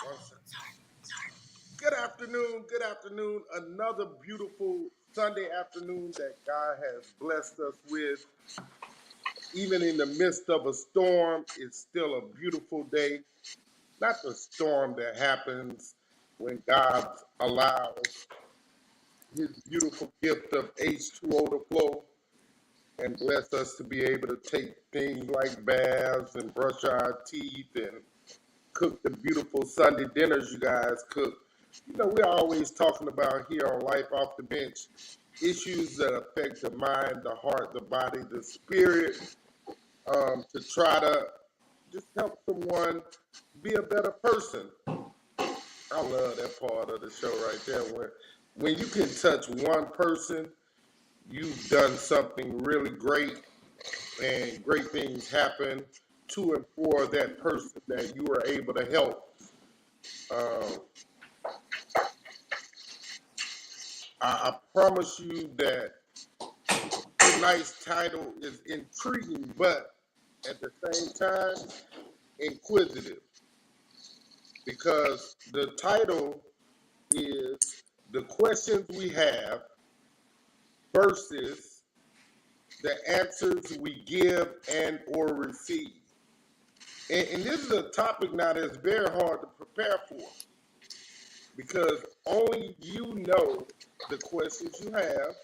One second. Good afternoon. Good afternoon. Another beautiful Sunday afternoon that God has blessed us with. Even in the midst of a storm, it's still a beautiful day. Not the storm that happens when God allows his beautiful gift of H2O to flow and bless us to be able to take things like baths and brush our teeth and cook the beautiful Sunday dinners you guys cook. You know, we're always talking about here on Life Off the Bench issues that affect the mind, the heart, the body, the spirit, to try to just help someone be a better person. I love that part of the show right there. When you can touch one person, you've done something really great, and great things happen to and for that person that you were able to help. Um, I promise you that tonight's title is intriguing, but at the same time, inquisitive. Because the title is The Questions We Have versus the Answers We Give and or Receive. And this is a topic now that's very hard to prepare for because only you know the questions you have,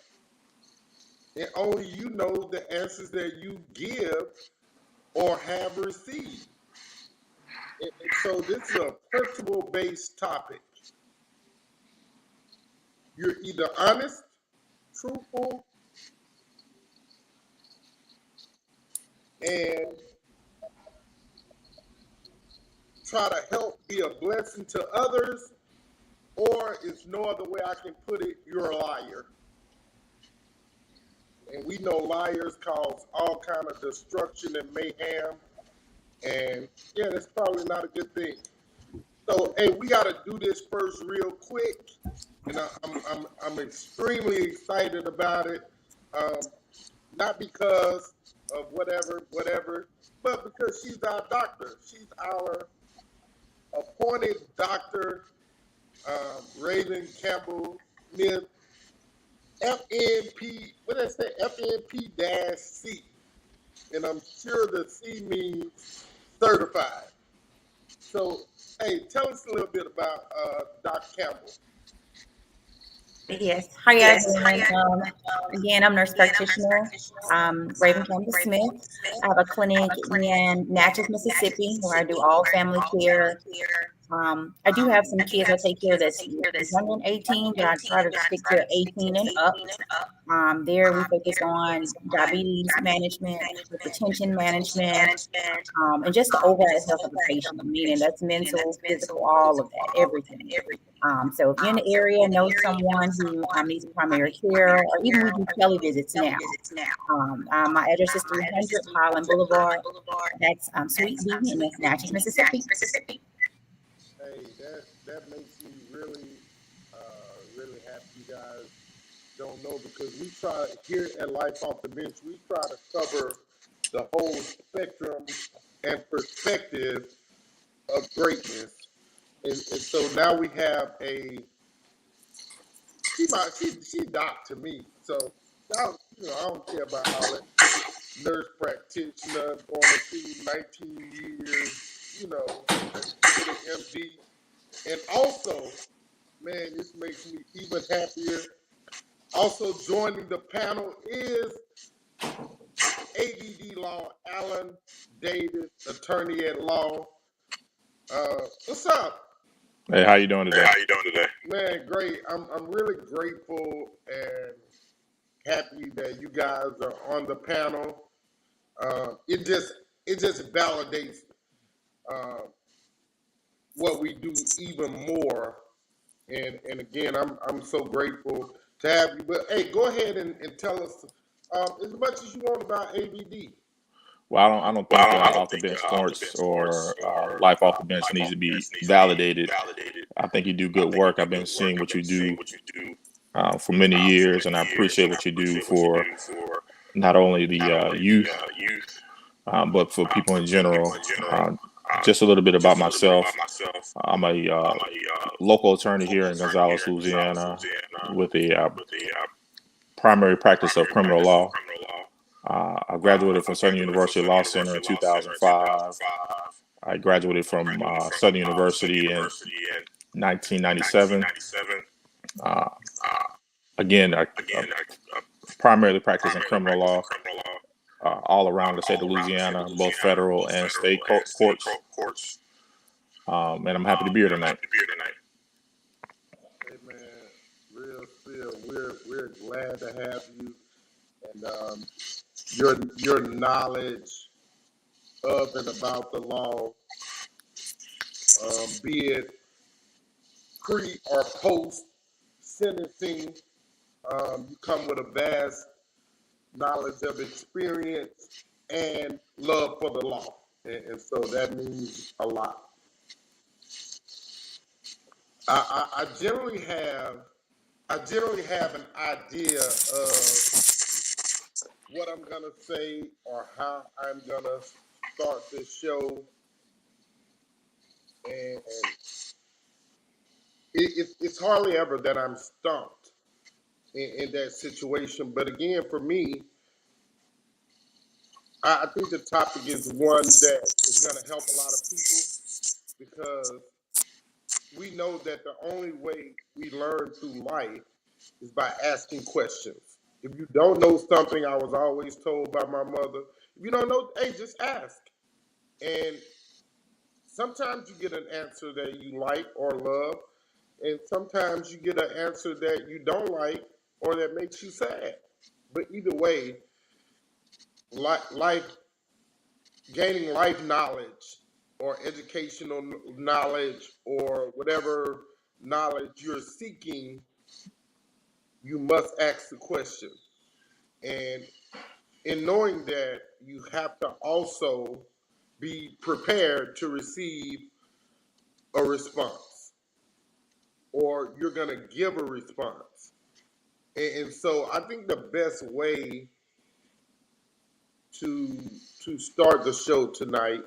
and only you know the answers that you give or have received. And so this is a principle-based topic. You're either honest, truthful, and try to help be a blessing to others, or it's no other way I can put it, you're a liar. And we know liars cause all kind of destruction and mayhem. And yeah, that's probably not a good thing. So, hey, we got to do this first real quick. And I'm extremely excited about it. Um, Not because of whatever, but because she's our doctor. She's our appointed doctor, Raven Campbell Smith, FNP, what did I say? FNP-C. And I'm sure the C means certified. So, hey, tell us a little bit about Doc Campbell. Yes. How you guys doing? Again, I'm nurse practitioner, Raven Campbell Smith. I have a clinic in Natchez, Mississippi, where I do all family care. I do have some kids I take care of that's younger than 18, but I try to stick to 18 and up. There we focus on diabetes management, hypertension management, and just the overall health of the patient, meaning that's mental, physical, all of that, everything. So if you're in the area, know someone who needs primary care, or even we do televisits now. My address is 300 Highland Boulevard. That's Suite B, and that's Natchez, Mississippi. Hey, that makes me really, really happy. You guys don't know because we try here at Life Off the Bench. We try to cover the whole spectrum and perspective of greatness. And so now we have she doc to me. So now, I don't care about all that nurse practitioner going through 19 years, get an MD. And also, man, this makes me even happier. Also joining the panel is ADD Law, Alan Davis, attorney at law. What's up? Hey, how you doing today? Man, great. I'm really grateful and happy that you guys are on the panel. It just validates what we do even more. And again, I'm so grateful to have you. But hey, go ahead and tell us as much as you want about ABD. Well, I don't think off the bench sports or life off the bench needs to be validated. I think you do good work. I've been seeing what you do for many years, and I appreciate what you do for not only the youth, but for people in general. Just a little bit about myself. I'm a local attorney here in Gonzales, Louisiana, with a primary practice of criminal law. I graduated from Southern University Law Center in 2005. I graduated from Southern University in 1997. Uh, again, I primarily practicing criminal law all around the state of Louisiana, both federal and state courts. And I'm happy to be here tonight. Hey man, real still, we're glad to have you, and your knowledge of and about the law, be it pre or post sentencing, you come with a vast knowledge of experience and love for the law, and so that means a lot. I generally have an idea of what I'm gonna say or how I'm gonna start this show, and it's hardly ever that I'm stumped in that situation. But again, for me, I think the topic is one that is gonna help a lot of people because we know that the only way we learn through life is by asking questions. If you don't know something, I was always told by my mother, if you don't know, hey, just ask. And sometimes you get an answer that you like or love, and sometimes you get an answer that you don't like or that makes you sad. But either way, life, gaining life knowledge or educational knowledge or whatever knowledge you're seeking, you must ask the question. And in knowing that, you have to also be prepared to receive a response, or you're going to give a response. And so I think the best way to start the show tonight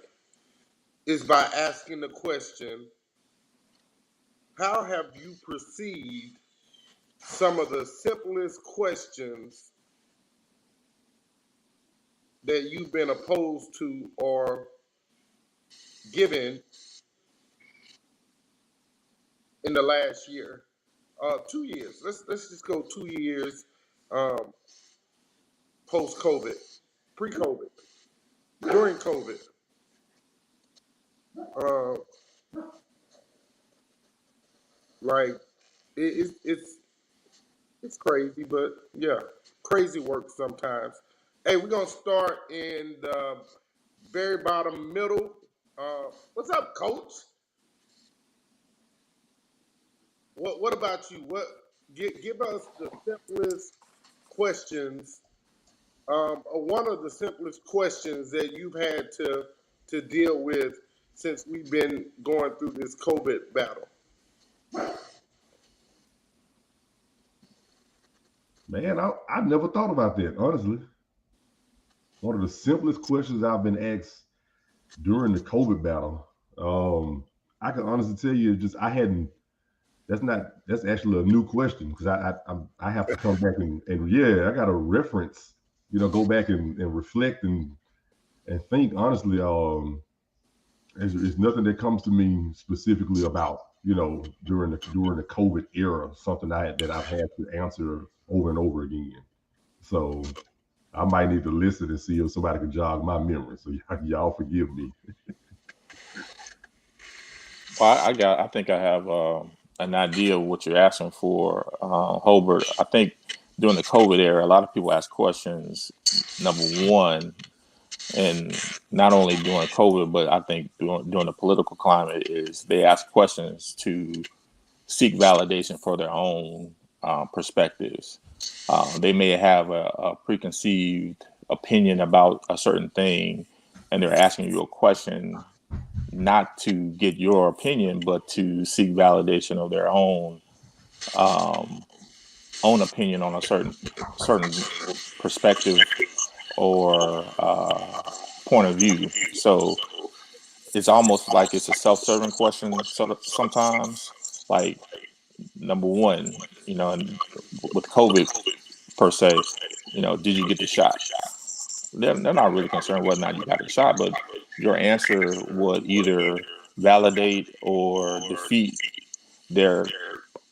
is by asking the question, how have you perceived some of the simplest questions that you've been opposed to or given in the last year? 2 years. Let's just go 2 years um, post COVID, pre COVID, during COVID. Uh, like it's crazy, but yeah, crazy work sometimes. Hey, we're gonna start in the very bottom middle. What's up, Coach? What about you? Give us the simplest questions, or one of the simplest questions that you've had to deal with since we've been going through this COVID battle. Man, I never thought about that, honestly. One of the simplest questions I've been asked during the COVID battle. I can honestly tell you, just I hadn't. That's actually a new question because I have to come back and yeah, I got to reference, go back and reflect and think honestly. It's nothing that comes to me specifically about during the COVID era, something that I've had to answer over and over again. So I might need to listen and see if somebody can jog my memory. So y'all forgive me. Well, I think I have an idea of what you're asking for, Hobart. I think during the COVID era, a lot of people ask questions. Number one, and not only during COVID, but I think during the political climate, is they ask questions to seek validation for their own perspectives. They may have a preconceived opinion about a certain thing, and they're asking you a question not to get your opinion, but to seek validation of their um, own opinion on a certain perspective or point of view. So it's almost like it's a self-serving question sort of sometimes. Like, number one, and with COVID per se, did you get the shot? They're not really concerned whether or not you got the shot, but your answer would either validate or defeat their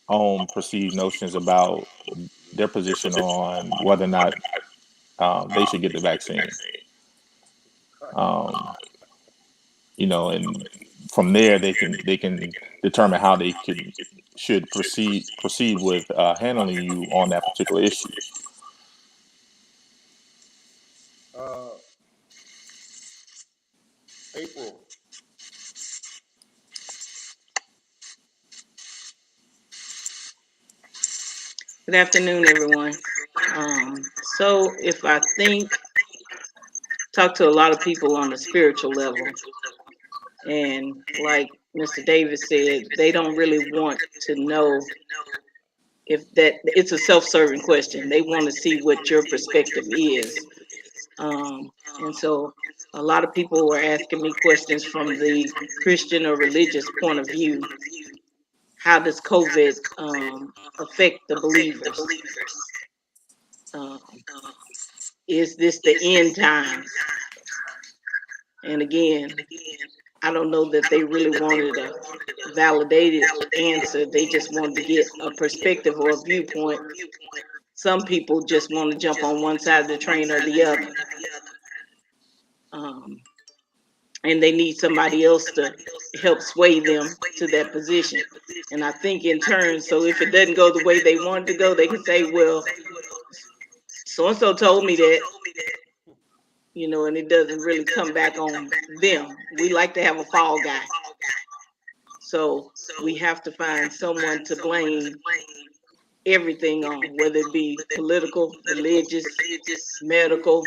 own perceived notions about their position on whether or not they should get the vaccine. Um, and from there they can determine how they should proceed with handling you on that particular issue. April. Good afternoon, everyone. So if I talk to a lot of people on the spiritual level, and like Mr. Davis said, they don't really want to know if that it's a self-serving question. They want to see what your perspective is. And so a lot of people were asking me questions from the Christian or religious point of view. How does COVID affect the believers? Is this the end times? And again, I don't know that they really wanted a validated answer. They just wanted to get a perspective or a viewpoint. Some people just want to jump on one side of the train or the other. And they need somebody else to help sway them to that position. And I think in turn, so if it doesn't go the way they want it to go, they can say, well, so-and-so told me that, and it doesn't really come back on them. We like to have a fall guy. So we have to find someone to blame everything on, whether it be political, religious, medical.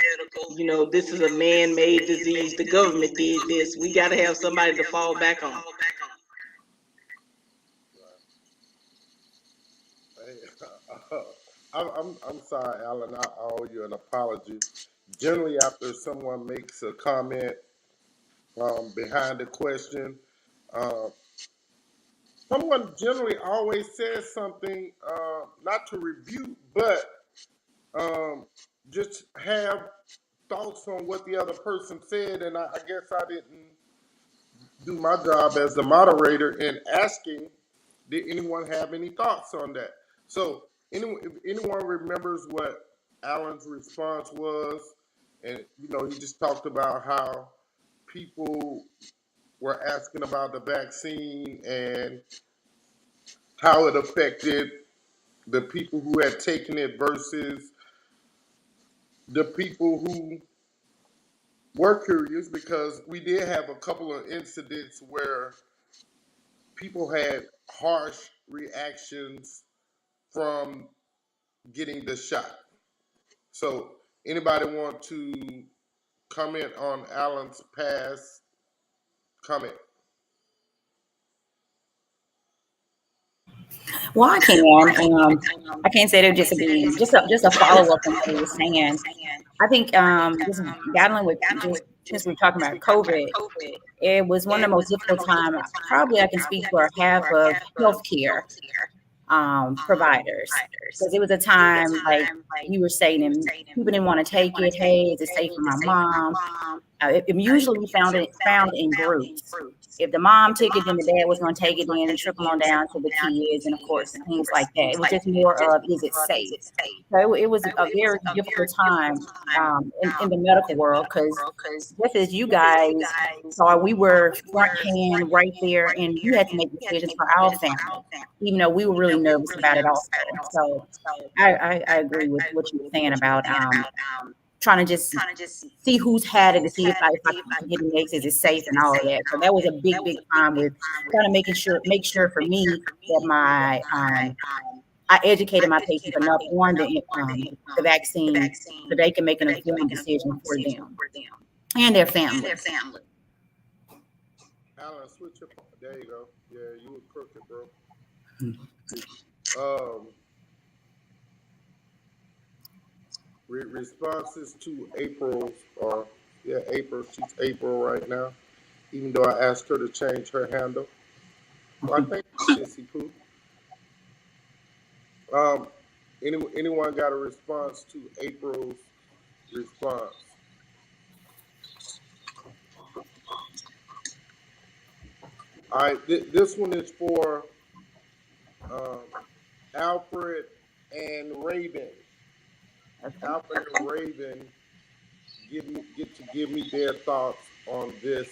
This is a man-made disease. The government did this. We got to have somebody to fall back on. I'm sorry, Alan. I owe you an apology. Generally, after someone makes a comment behind the question, someone generally always says something not to rebuke, but just have thoughts on what the other person said. And I guess I didn't do my job as the moderator in asking, did anyone have any thoughts on that? So, if anyone remembers what Alan's response was, and he just talked about how people were asking about the vaccine and how it affected the people who had taken it versus the people who were curious, because we did have a couple of incidents where people had harsh reactions from getting the shot. So, anybody want to comment on Alan's past comment? Well, I can. I can't say it just to be just a follow up on what he was saying. I think just battling with just since we're talking about COVID, it was one of the most difficult times. Probably I can speak for half of healthcare providers, because it was a time like you were saying, and people didn't want to take it. Hey, is it safe for my mom? It usually we found in groups. If the mom took it, then the dad was going to take it, then trickle on down to the kids, and of course things like that. It was just more of, is it safe? So it was a very difficult time in the medical world, because just as you guys saw, we were front hand right there, and we had to make decisions for our family, even though we were really nervous about it also. So I agree with what you were saying about trying to just see who's had it, to see if I can get it next, is it safe and all of that. So that was a big time with kind of make sure for me that my I educated my patients enough on the vaccine so they can make an informed decision for them and their family. Alan, switch your. There you go. Yeah, you were crooked, bro. Responses to April's, April. She's April right now. even though I asked her to change her handle. Well, thank you, Sissy Pooh. Um, anyone got a response to April's response? All right, this one is for um, Alfred and Raven. Alfred and Raven get to give me their thoughts on this.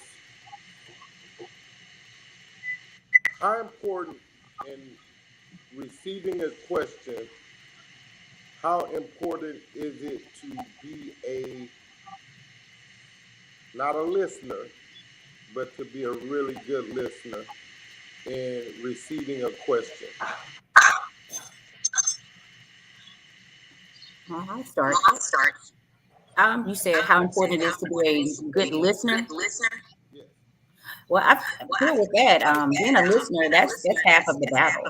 How important in receiving a question, how important is it to be not a listener, but to be a really good listener in receiving a question? I'll start. You said how important it is to be a good listener. Yes. Well, I feel with that, being a listener, that's half of the battle.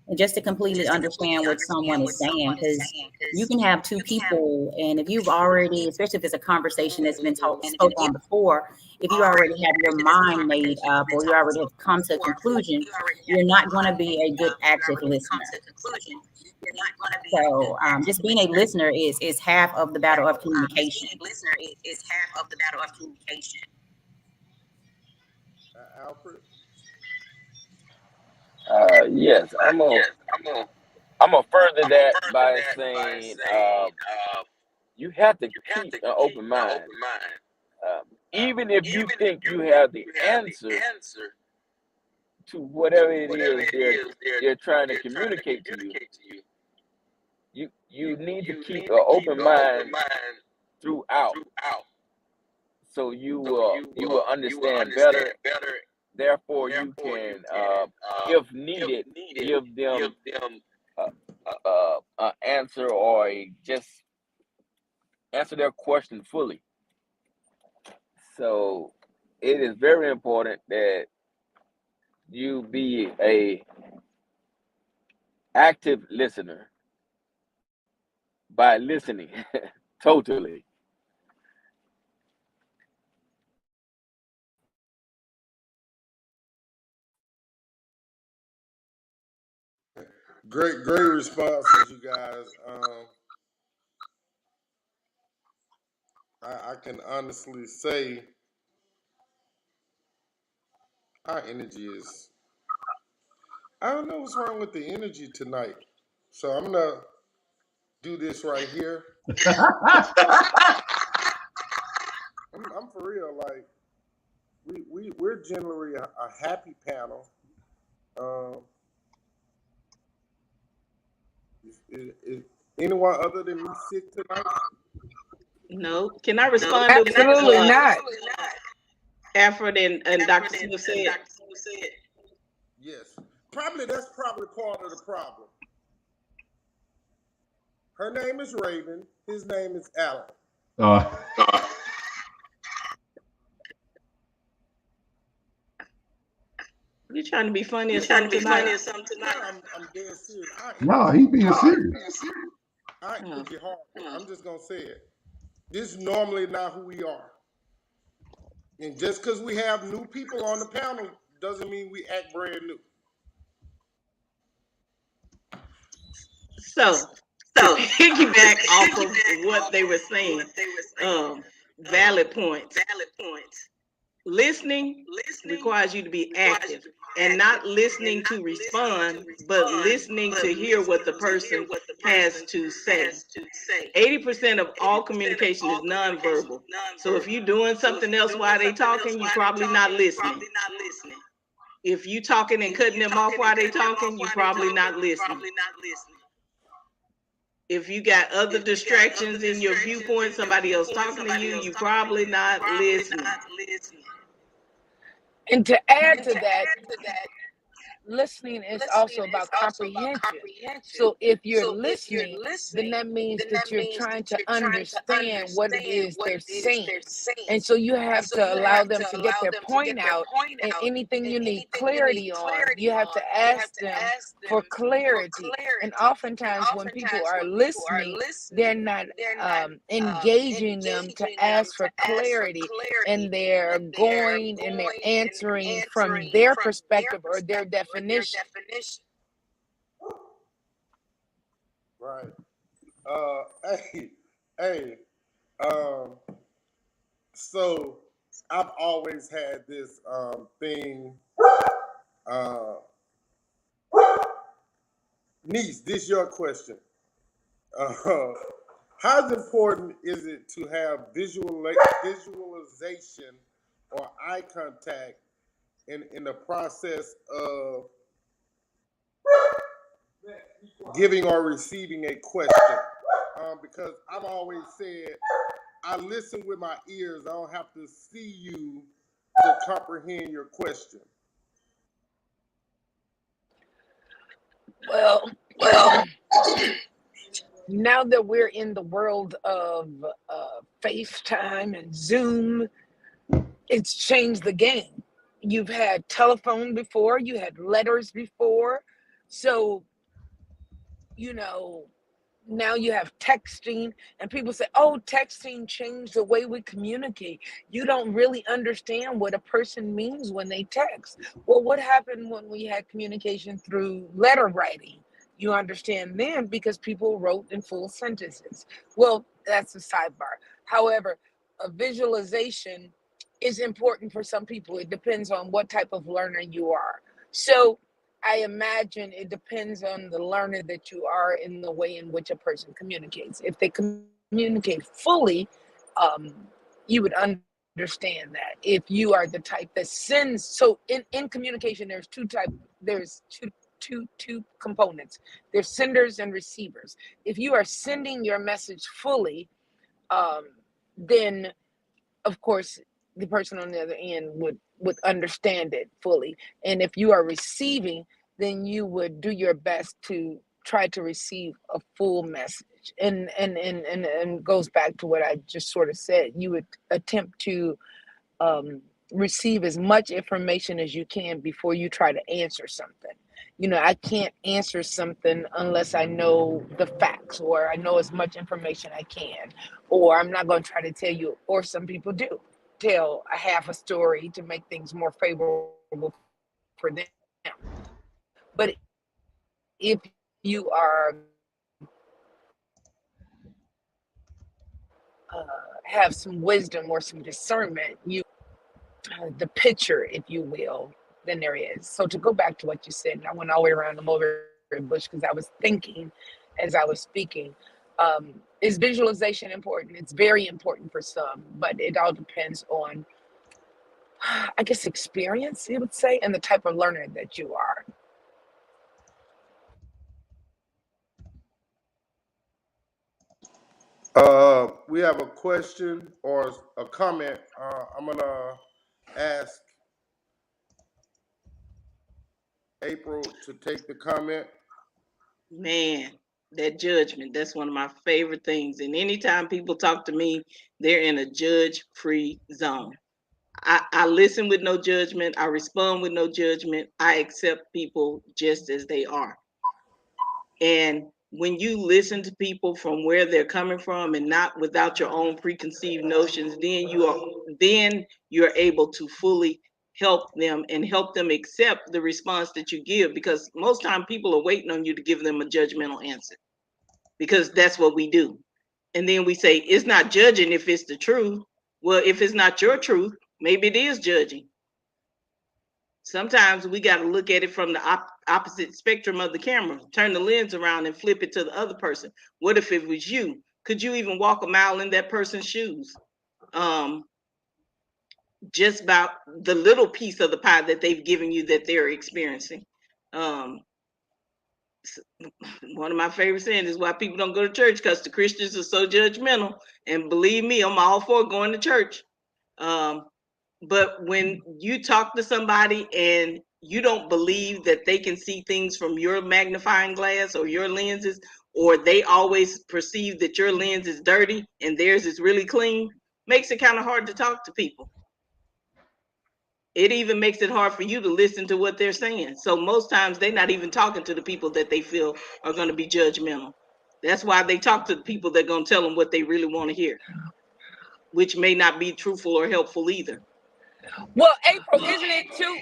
And just to completely understand what someone is saying, because you can have two people, and if you've already, especially if it's a conversation that's been spoke on before, if you already have your mind made up or you already have come to a conclusion, you're not going to be a good active listener. So just being a listener is half of the battle of communication. Alfred? Yes, I'm gonna further that by saying you have to keep an open mind. Even if you think you have the answer to whatever it is they're trying to communicate to you, you need to keep an open mind throughout, so you will understand better. Therefore, you can, if needed, give them an answer or just answer their question fully. So it is very important that you be a active listener by listening totally. Great responses, you guys. I can honestly say our energy is. I don't know what's wrong with the energy tonight. So I'm gonna do this right here. I'm for real. Like we're generally a happy panel. Um, is anyone other than me sick tonight? No. Can I respond to Absolutely what not. Alfred and Dr. Smith said? Yes. That's probably part of the problem. Her name is Raven. His name is Alan. You trying to be funny or something tonight? I'm dead serious. No, he being serious. I ain't Cookie hard. I'm just gonna say it. This is normally not who we are. And just because we have new people on the panel doesn't mean we act brand new. So to piggyback off of what they were saying, valid points. Listening requires you to be active and not listening to respond, but listening to hear what the person has to say. 80% of all communication is nonverbal. So if you're doing something else while they talking, you're probably not listening. If you talking and cutting them off while they talking, you're probably not listening. If you got other distractions in your viewpoint, somebody else talking to you, you're probably not listening. And to add to that, listening is also about comprehension. So if you're listening, then that means that you're trying to understand what it is they're saying. And so you have to allow them to get their point out, and anything you need clarity on, you have to ask them for clarity. And oftentimes when people are listening, they're not engaging them to ask for clarity, and they're going and they're answering from their perspective or their definition. Right. Hey, hey. Um, so I've always had this thing. Uh, Niece, this your question. Uh, how important is it to have visualization or eye contact in the process of giving or receiving a question? Because I've always said I listen with my ears. I don't have to see you to comprehend your question. Well, now that we're in the world of FaceTime and Zoom, it's changed the game. You've had telephone before, you had letters before. So, you know, now you have texting, and people say, oh, texting changed the way we communicate. You don't really understand what a person means when they text. Well, what happened when we had communication through letter writing? You understand then because people wrote in full sentences. Well, that's a sidebar. However, a visualization is important for some people. It depends on what type of learner you are. So I imagine it depends on the learner that you are in the way in which a person communicates. If they communicate fully, um, you would understand that. If you are the type that sends, so in communication, there's two components. There's senders and receivers. If you are sending your message fully, um, then of course the person on the other end would understand it fully. And if you are receiving, then you would do your best to try to receive a full message. And goes back to what I just sort of said. You would attempt to receive as much information as you can before you try to answer something. You know, I can't answer something unless I know the facts, or I know as much information I can, or I'm not going to try to tell you, or some people do tell a half a story to make things more favorable for them. But if you are have some wisdom or some discernment, you the picture, if you will, than there is. So to go back to what you said, and I went all the way around the mulberry bush because I was thinking as I was speaking. Is visualization important? It's very important for some, but it all depends on, I guess, experience, you would say, and the type of learner that you are. We have a question or a comment. I'm gonna ask April to take the comment. Man, that judgment, that's one of my favorite things. And anytime people talk to me, they're in a judge-free zone. I listen with no judgment. I respond with no judgment. I accept people just as they are. And when you listen to people from where they're coming from and not without your own preconceived notions, then you're able to fully help them and help them accept the response that you give, because most time people are waiting on you to give them a judgmental answer, because that's what we do. And then we say it's not judging if it's the truth. Well, if it's not your truth, maybe it is judging. Sometimes we got to look at it from the opposite spectrum of the camera, turn the lens around and flip it to the other person. What if it was you? Could you even walk a mile in that person's shoes? Just about the little piece of the pie that they've given you that they're experiencing. Um, one of my favorite sayings is why people don't go to church, because the Christians are so judgmental. And believe me, I'm all for going to church. But when you talk to somebody and you don't believe that they can see things from your magnifying glass or your lenses, or they always perceive that your lens is dirty and theirs is really clean, makes it kind of hard to talk to people. It even makes it hard for you to listen to what they're saying. So most times they're not even talking to the people that they feel are going to be judgmental. That's why they talk to the people that are going to tell them what they really want to hear, which may not be truthful or helpful either. Well, April, isn't it too?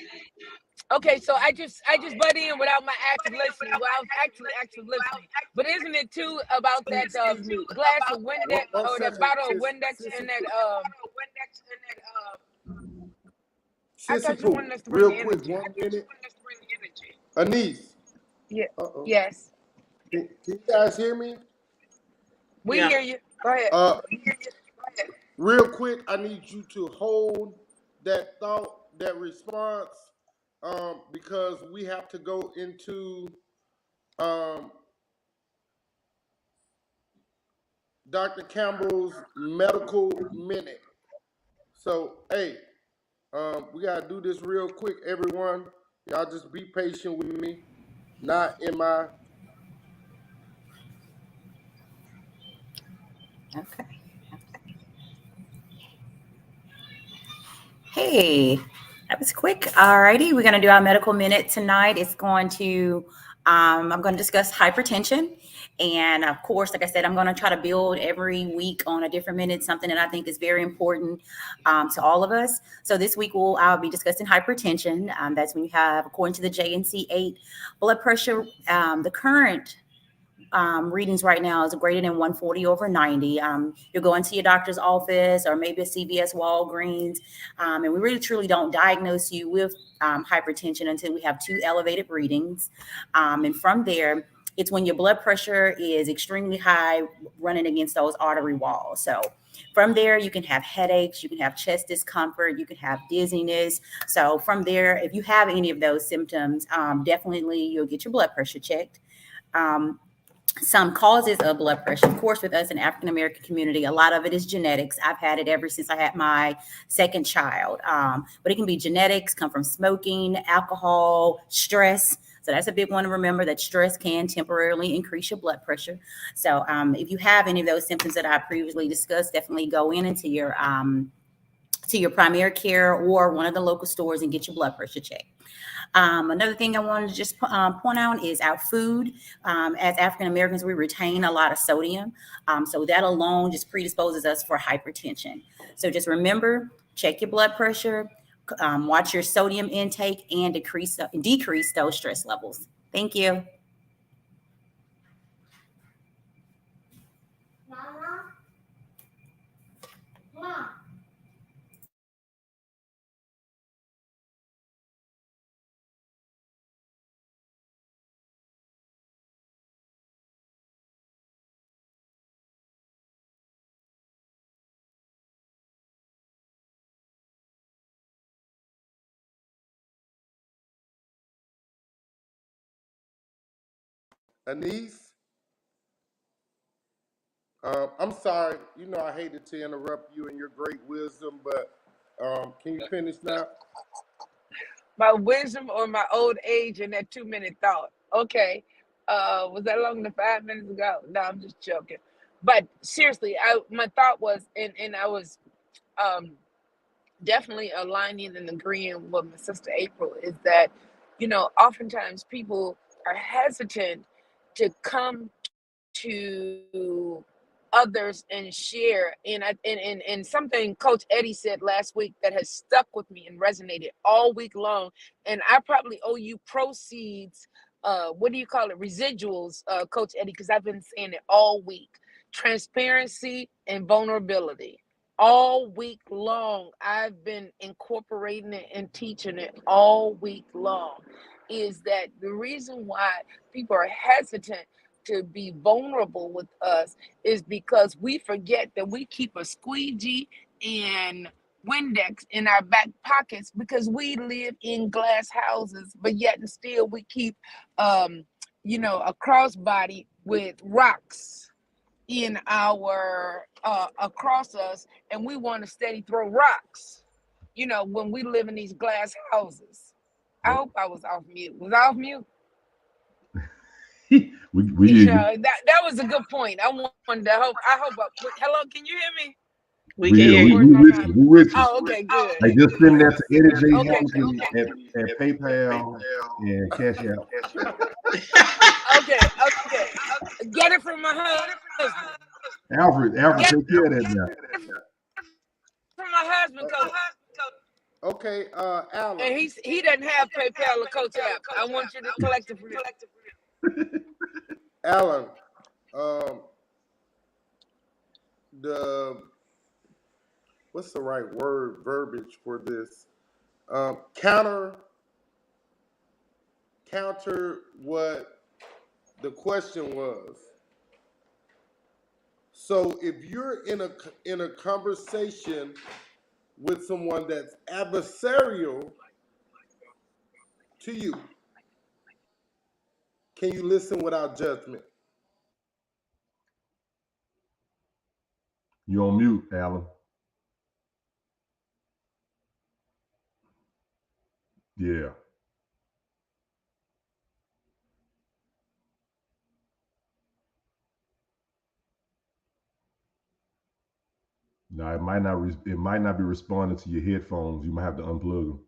Okay, so I just butt in without my active listening. Well, I was actually active listening, but isn't it too about that glass of Windex or that bottle of Windex and that I Sissy thought you Pooh, wanted us to bring real the quick, energy. 1 minute. Anise. Yeah. Uh-oh. Yes. Can you guys hear me? We Yeah. hear you. Go ahead. Real quick, I need you to hold that thought, that response, because we have to go into Dr. Campbell's medical minute. So, hey, we gotta do this real quick, everyone. Y'all just be patient with me. Not in my. Okay. Hey, that was quick. Alrighty, we're going to do our medical minute tonight. It's going to, I'm going to discuss hypertension. And of course, like I said, I'm going to try to build every week on a different minute, something that I think is very important to all of us. So this week, I'll be discussing hypertension. That's when you have, according to the JNC8, blood pressure, the current readings right now is greater than 140/90. You're going to your doctor's office or maybe a CVS, Walgreens, and we really truly don't diagnose you with hypertension until we have 2 elevated readings. And from there, it's when your blood pressure is extremely high, running against those artery walls. So from there, you can have headaches, you can have chest discomfort, you can have dizziness. So from there, if you have any of those symptoms, definitely you'll get your blood pressure checked. Some causes of blood pressure, of course, with us in African American community, a lot of it is genetics. I've had it ever since I had my second child, but it can be genetics, come from smoking, alcohol, stress. So that's a big one to remember, that stress can temporarily increase your blood pressure. So if you have any of those symptoms that I previously discussed, definitely go into your primary care or one of the local stores and get your blood pressure checked. Another thing I wanted to just point out is our food. As African Americans, we retain a lot of sodium. So that alone just predisposes us for hypertension. So just remember, check your blood pressure, watch your sodium intake, and decrease those stress levels. Thank you. Anise, I'm sorry. You know I hated to interrupt you and your great wisdom, but can you finish now? My wisdom or my old age and that 2-minute thought. Okay. Was that longer than 5 minutes ago? No, I'm just joking. But seriously, my thought was, and I was definitely aligning and agreeing with my sister April, is that, oftentimes people are hesitant to come to others and share. And something Coach Eddie said last week that has stuck with me and resonated all week long. And I probably owe you proceeds, what do you call it? Residuals, Coach Eddie, because I've been saying it all week. Transparency and vulnerability. All week long, I've been incorporating it and teaching it all week long. Is that the reason why people are hesitant to be vulnerable with us is because we forget that we keep a squeegee and Windex in our back pockets because we live in glass houses, but yet and still we keep, a crossbody with rocks in our across us, and we want to steady throw rocks, when we live in these glass houses. I hope I was off mute. Was I off mute? we hear you. Yeah, that was a good point. I wanted to hope. Hello, can you hear me? We can hear We you. with you. We with you. Oh, okay, good. I just send that to Eddie J. Okay, Hamilton at PayPal and Cash App. okay. Get it from my husband. Alfred, Get take care of that now. it from my husband, coach. Okay, Alan. And he doesn't have PayPal or Coach app. I want you to collect it from him. Alan, what's the right verbiage for this? Counter what the question was. So if you're in a conversation with someone that's adversarial to you, can you listen without judgment? You on mute, Alan. Yeah. No, it might not be responding to your headphones. You might have to unplug them.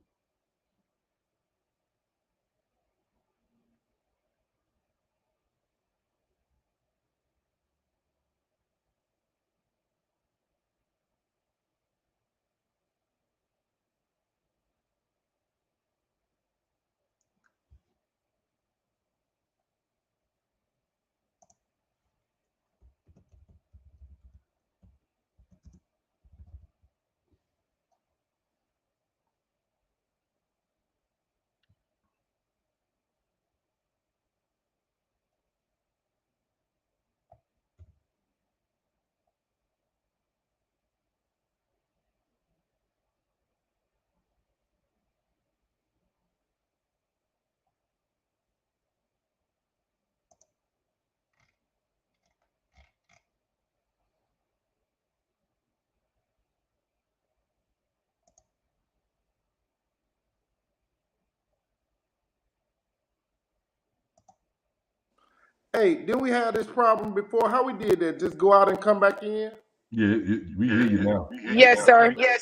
Hey, did we have this problem before? How we did that? Just go out and come back in? Yeah, we hear you now. Yes, sir. Yep.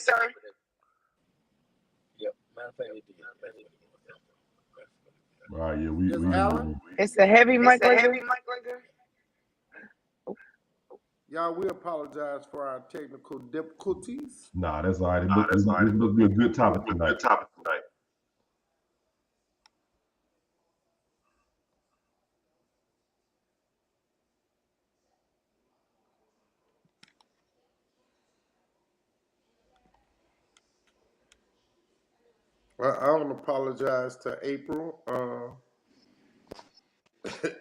Matter of fact, All right, yeah, we Just hear Alan? you. It's a heavy mic right there. Y'all, we apologize for our technical difficulties. Nah, that's all right. This must be a good topic tonight. Well, I want to apologize to April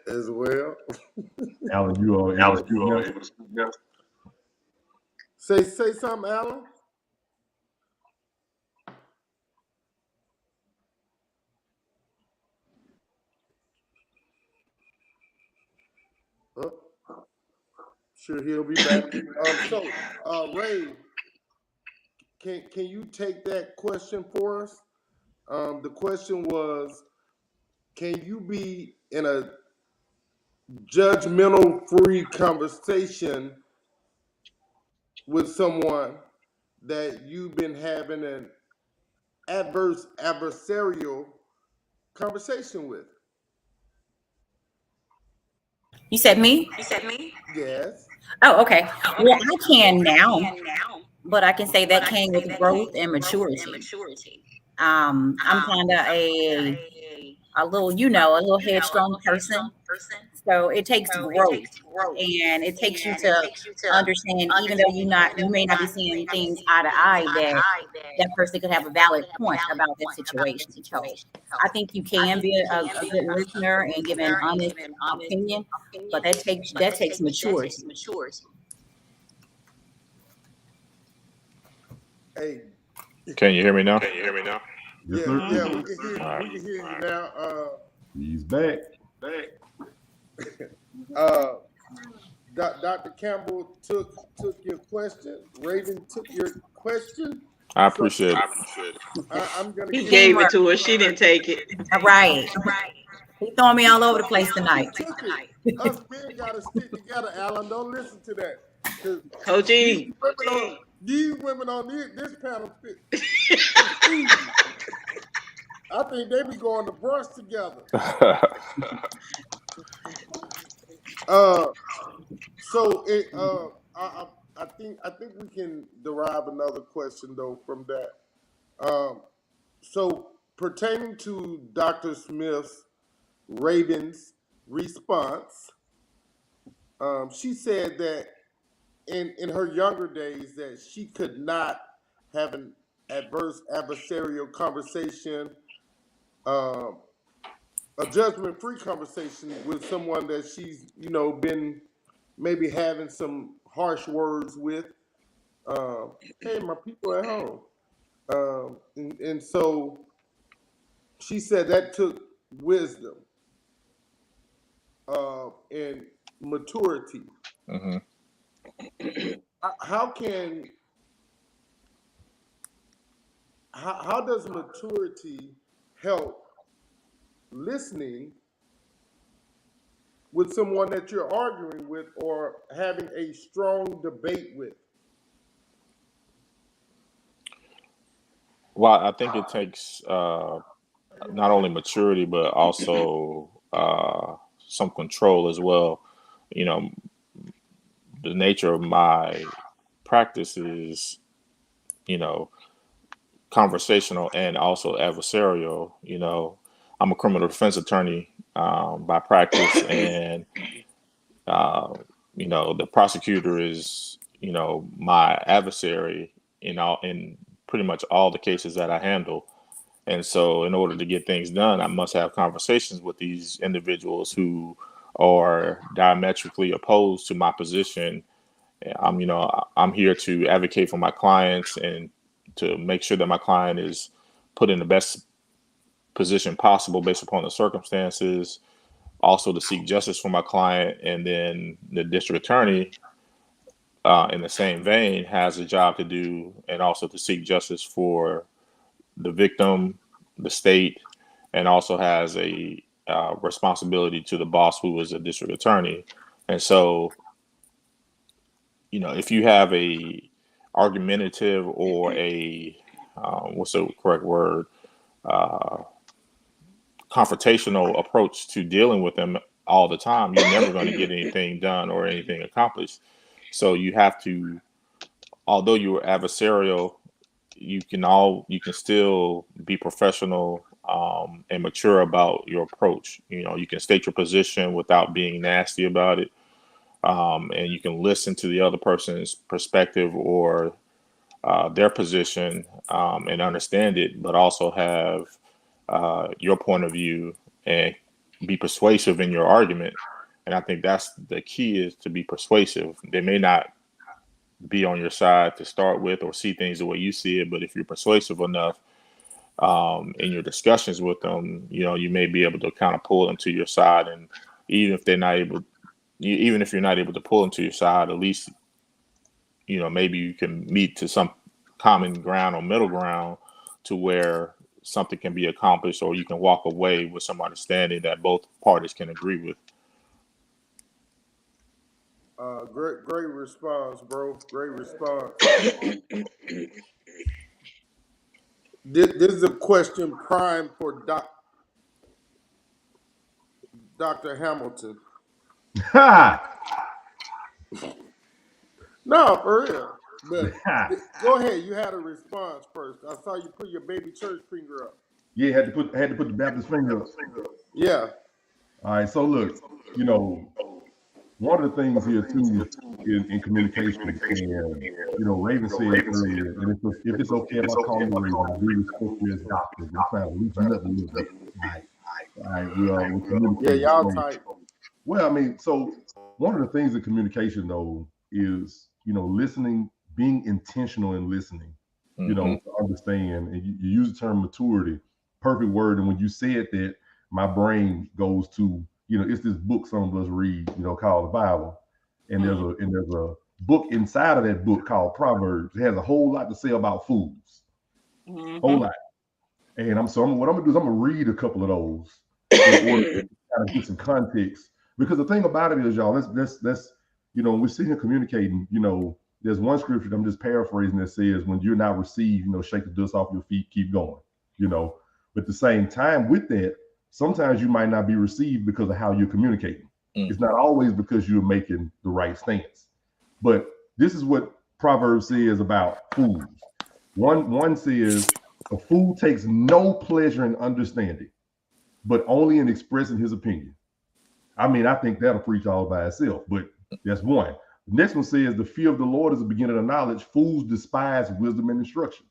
as well. Alan, you are able to speak now? Say something, Alan. Oh, sure, he'll be back. Ray, can you take that question for us? The question was, can you be in a judgmental-free conversation with someone that you've been having an adversarial conversation with? You said me? Yes. Oh, okay. Well, I can now, but I can say that came with growth and maturity. I'm kind of a little, a little headstrong person. So it takes growth, and it takes you to understand, even though you may not be seeing things eye to eye, that person could have a valid point about that situation. So I think you can be a good listener and give an honest opinion, but that takes maturity. Hey. Can you hear me now? Yes, Yeah, sir. we can hear you. All right. We can hear you now. He's back. Dr. Campbell took your question. Raven took your question. I So appreciate it. I'm gonna He give gave Teamwork. it to her. She didn't take it. All right. He throwing me all over the place She tonight. took it. Us men gotta stick together, Alan. Don't listen to that. Cause Coach these E. women on this panel fit. Easy. I think they be going to brunch together. Uh, so I think we can derive another question though from that. So pertaining to Dr. Smith's Raven's response, she said that in her younger days that she could not have an adversarial conversation, um, a judgment-free conversation with someone that she's been maybe having some harsh words with. Hey, my people at home, and so she said that took wisdom and maturity. Hmm. How can how does maturity help listening with someone that you're arguing with or having a strong debate with? Well, I think it takes not only maturity but also some control as well. You know, the nature of my practice is, you know, conversational and also adversarial. I'm a criminal defense attorney by practice, and uh, the prosecutor is, my adversary in pretty much all the cases that I handle. And so, in order to get things done, I must have conversations with these individuals who are diametrically opposed to my position. I'm here to advocate for my clients and to make sure that my client is put in the best position possible based upon the circumstances. Also, to seek justice for my client, and then the district attorney, in the same vein, has a job to do, and also to seek justice for the victim, the state, and also has a responsibility to the boss, who is a district attorney. And so, if you have a argumentative or a what's the correct word, uh, confrontational approach to dealing with them all the time, you're never going to get anything done or anything accomplished. So you have to, although you're adversarial, you can still be professional and mature about your approach. You can state your position without being nasty about it, and you can listen to the other person's perspective or their position, and understand it, but also have your point of view and be persuasive in your argument. And I think that's the key, is to be persuasive. They may not be on your side to start with or see things the way you see it, but if you're persuasive enough in your discussions with them, you may be able to kind of pull them to your side. And even if they're not able, even if you're not able to pull them to your side, at least maybe you can meet to some common ground or middle ground to where something can be accomplished, or you can walk away with some understanding that both parties can agree with. Great response, bro. Great response. This is a question prime for Dr. Hamilton. Ha! No, for real. But go ahead. You had a response first. I saw you put your baby church finger up. Yeah, had to put the Baptist finger up. Yeah. All right, so look, one of the things here too in communication, and Raven said earlier, and if it's okay if I call you Raven, I do respect you as doctors. I'm trying to loosen you up a little bit. All right, we're communicating. Yeah, y'all tight. Well, I mean, so one of the things in communication though is listening, being intentional in listening. Mm-hmm. To understand, and you use the term maturity, perfect word. And when you said that, my brain goes to it's this book some of us read, called the Bible, and there's book inside of that book called Proverbs. It has a whole lot to say about fools. Whole lot. And what I'm gonna do is I'm gonna read a couple of those in order to kind of get some context. Because the thing about it is, y'all, let's we're sitting here communicating, there's one scripture I'm just paraphrasing that says, when you're not received, shake the dust off your feet, keep going, But at the same time, with that, sometimes you might not be received because of how you're communicating. It's not always because you're making the right stance. But this is what Proverbs says about fools. One says, a fool takes no pleasure in understanding, but only in expressing his opinion. I mean, I think that'll preach all by itself, but that's one. The next one says, the fear of the Lord is the beginning of knowledge. Fools despise wisdom and instruction.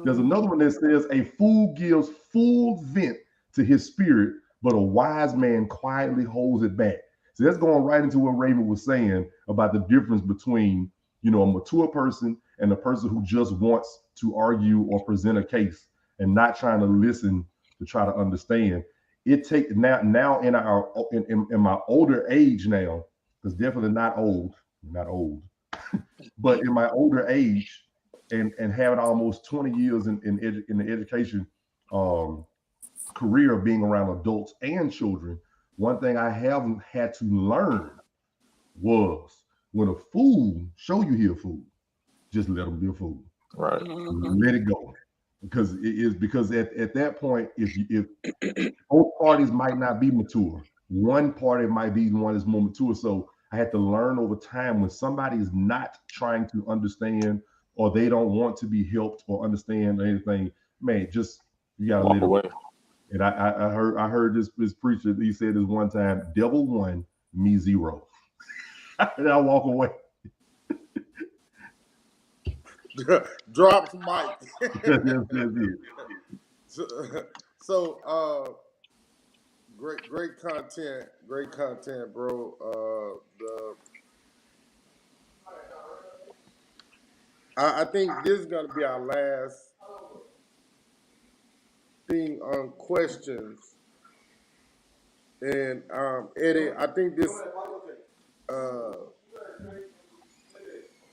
There's another one that says, a fool gives full vent to his spirit, but a wise man quietly holds it back. So that's going right into what Raymond was saying about the difference between, a mature person and a person who just wants to argue or present a case and not trying to listen to try to understand. It takes now in my older age now, because definitely not old, but in my older age and having almost 20 years in the education career of being around adults and children, one thing I haven't had to learn was, when a fool show you he a fool, just let him be a fool. Right. Let it go. Because at that point, if both parties might not be mature, one party might be the one that's more mature. So I had to learn over time, when somebody is not trying to understand, or they don't want to be helped or understand anything, man, just you gotta let it away. And I heard this preacher, he said this one time, devil 1, me 0. And I walk away. Drops mic. That's it. So great content, bro. I think this is gonna be our last thing on questions. And Eddie, I think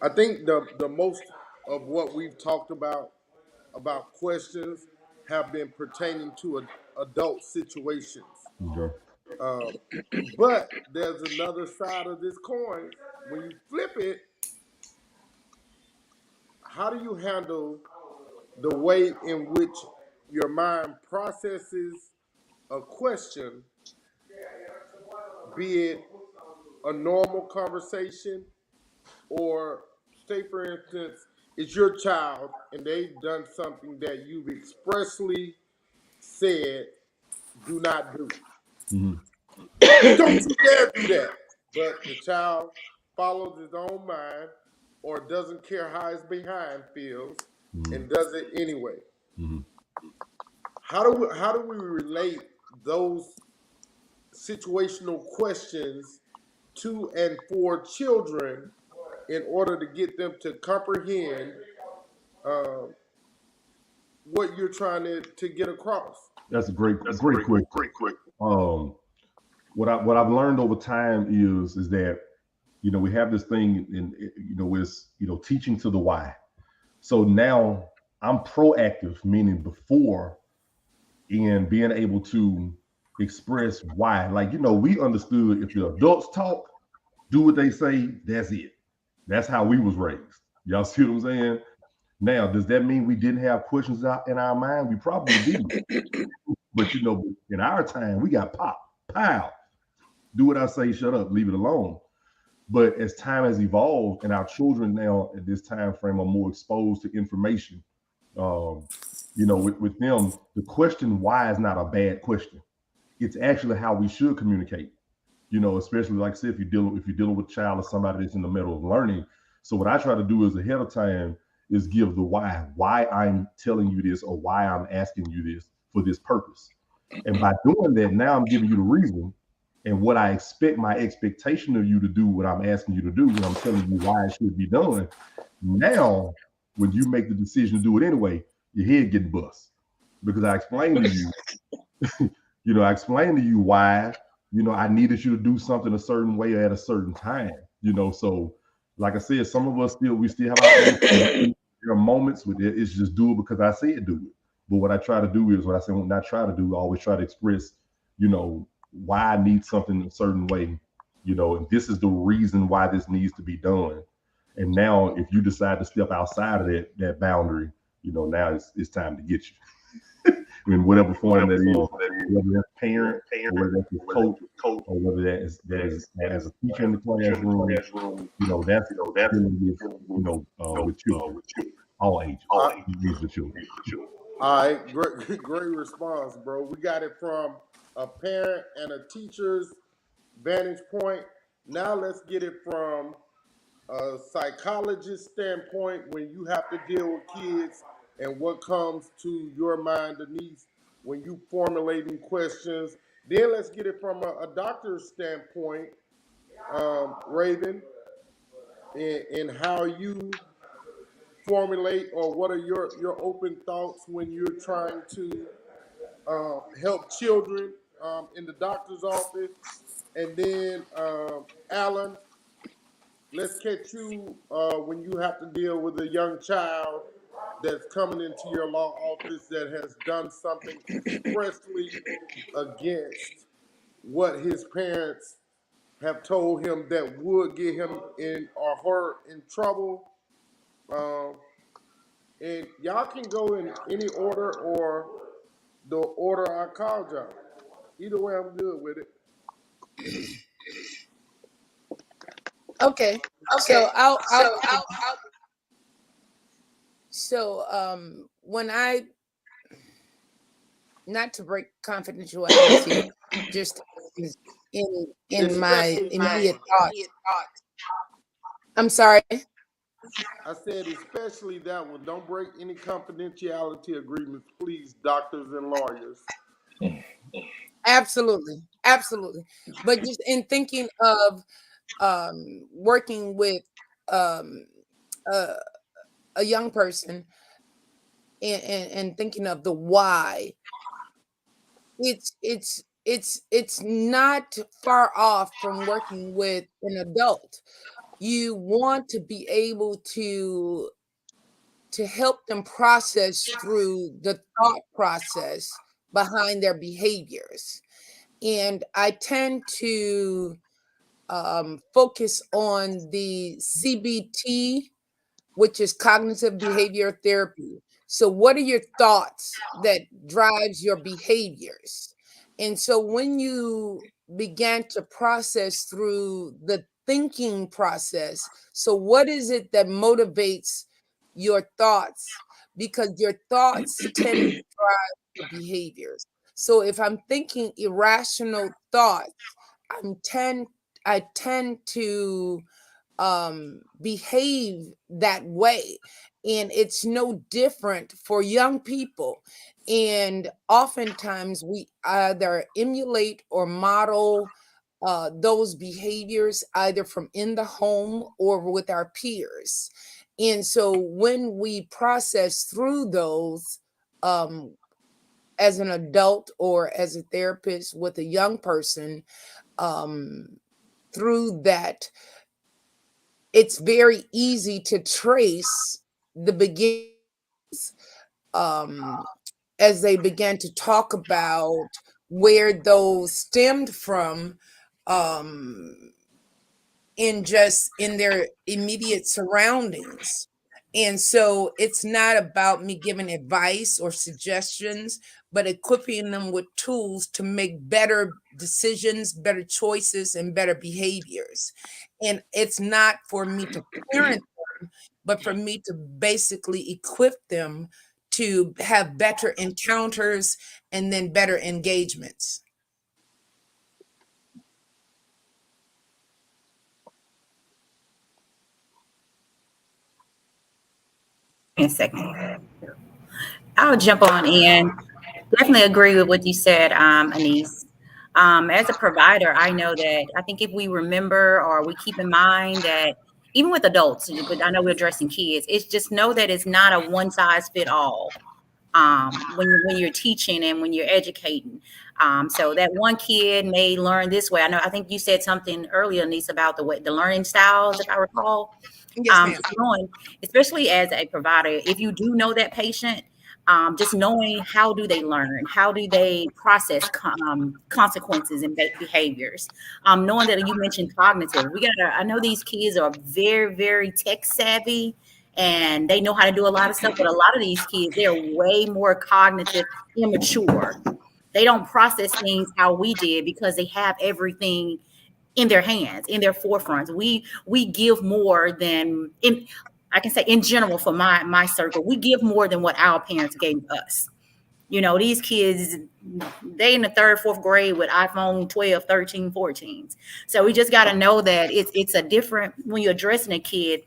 I think the most of what we've talked about questions have been pertaining to adult situations. Okay. But there's another side of this coin. When you flip it, how do you handle the way in which your mind processes a question, be it a normal conversation, or say, for instance, it's your child and they've done something that you've expressly said, do not do. Don't you dare do that. But the child follows his own mind, or doesn't care how his behind feels, and does it anyway. How do we relate those situational questions to and for children in order to get them to comprehend what you're trying to get across? That's a great question. What I've learned over time is that we have this thing with teaching to the why. So now I'm proactive, meaning before, in being able to express why. Like, we understood, if the adults talk, do what they say, that's it. That's how we was raised. Y'all see what I'm saying? Now, does that mean we didn't have questions out in our mind? We probably did. But in our time, we got pop, pow. Do what I say, shut up, leave it alone. But as time has evolved, and our children now at this time frame are more exposed to information, with them, the question why is not a bad question. It's actually how we should communicate. Especially, like I said, if you're dealing with a child or somebody that's in the middle of learning. So what I try to do is, ahead of time, is give the why I'm telling you this, or why I'm asking you this, for this purpose. And by doing that, now I'm giving you the reason and what I expect, my expectation of you to do what I'm asking you to do, when I'm telling you why it should be done. Now, when you make the decision to do it anyway, your head getting bust, because I explained to you, I explained to you why, I needed you to do something a certain way at a certain time, so like I said, some of us still have our own. There are moments with it. It's just do it because I said do it. But what I try to do is what I say when I try to do. I always try to express, why I need something a certain way. And this is the reason why this needs to be done. And now, if you decide to step outside of that boundary, now it's time to get you in whatever form that is, whether that's parent or whether that's a coach or whether that is as a teacher in the classroom. That's dealing with with children, all ages, with children. All right, great, great response, bro. We got it from a parent and a teacher's vantage point. Now let's get it from a psychologist standpoint when you have to deal with kids and what comes to your mind, Denise, when you formulating questions. Then let's get it from a doctor's standpoint, Raven, in how you formulate or what are your open thoughts when you're trying to help children in the doctor's office. And then, Alan, let's catch you when you have to deal with a young child that's coming into your law office that has done something expressly against what his parents have told him that would get him in or her in trouble. Um, and y'all can go in any order or the order I called y'all. Either way, I'm good with it. Okay. So I'll so when I, not to break confidentiality, just in my immediate thoughts. I'm sorry. I said especially that one. Don't break any confidentiality agreements, please, doctors and lawyers. Absolutely. Absolutely. But just in thinking of working with um a, a young person, and thinking of the why, it's not far off from working with an adult. You want to be able to help them process through the thought process behind their behaviors. And I tend to focus on the CBT, which is cognitive behavior therapy. So what are your thoughts that drives your behaviors? And so when you began to process through the thinking process, so what is it that motivates your thoughts? Because your thoughts tend to drive your behaviors. So if I'm thinking irrational thoughts, I'm tend I tend to behave that way. And it's no different for young people. And oftentimes we either emulate or model those behaviors either from in the home or with our peers. And so when we process through those, um, as an adult or as a therapist with a young person, um, through that, it's very easy to trace the beginnings, um, as they began to talk about where those stemmed from, um, in their immediate surroundings. And so it's not about me giving advice or suggestions, but equipping them with tools to make better decisions, better choices, and better behaviors. And it's not for me to parent them, but for me to basically equip them to have better encounters and then better engagements. In a second. I'll jump on in. Definitely agree with what you said, Anise. As a provider, I know that I think if we remember or we keep in mind that even with adults, but I know we're addressing kids, it's just know that it's not a one size fit all. when you're teaching and when you're educating. So that one kid may learn this way. I think you said something earlier, Niece, about the learning styles, if I recall. Yes, ma'am. So knowing, especially as a provider, if you do know that patient, just knowing how do they learn, how do they process consequences and behaviors. Knowing that you mentioned cognitive, I know these kids are very, very tech savvy and they know how to do a lot of stuff, but a lot of these kids, they're way more cognitive, immature. They don't process things how we did because they have everything in their hands, in their forefronts. We give more than in I can say in general for my circle, we give more than what our parents gave us. These kids, they in the third, fourth grade with iPhone 12, 13, 14s. So we just got to know that it's a different, when you're addressing a kid,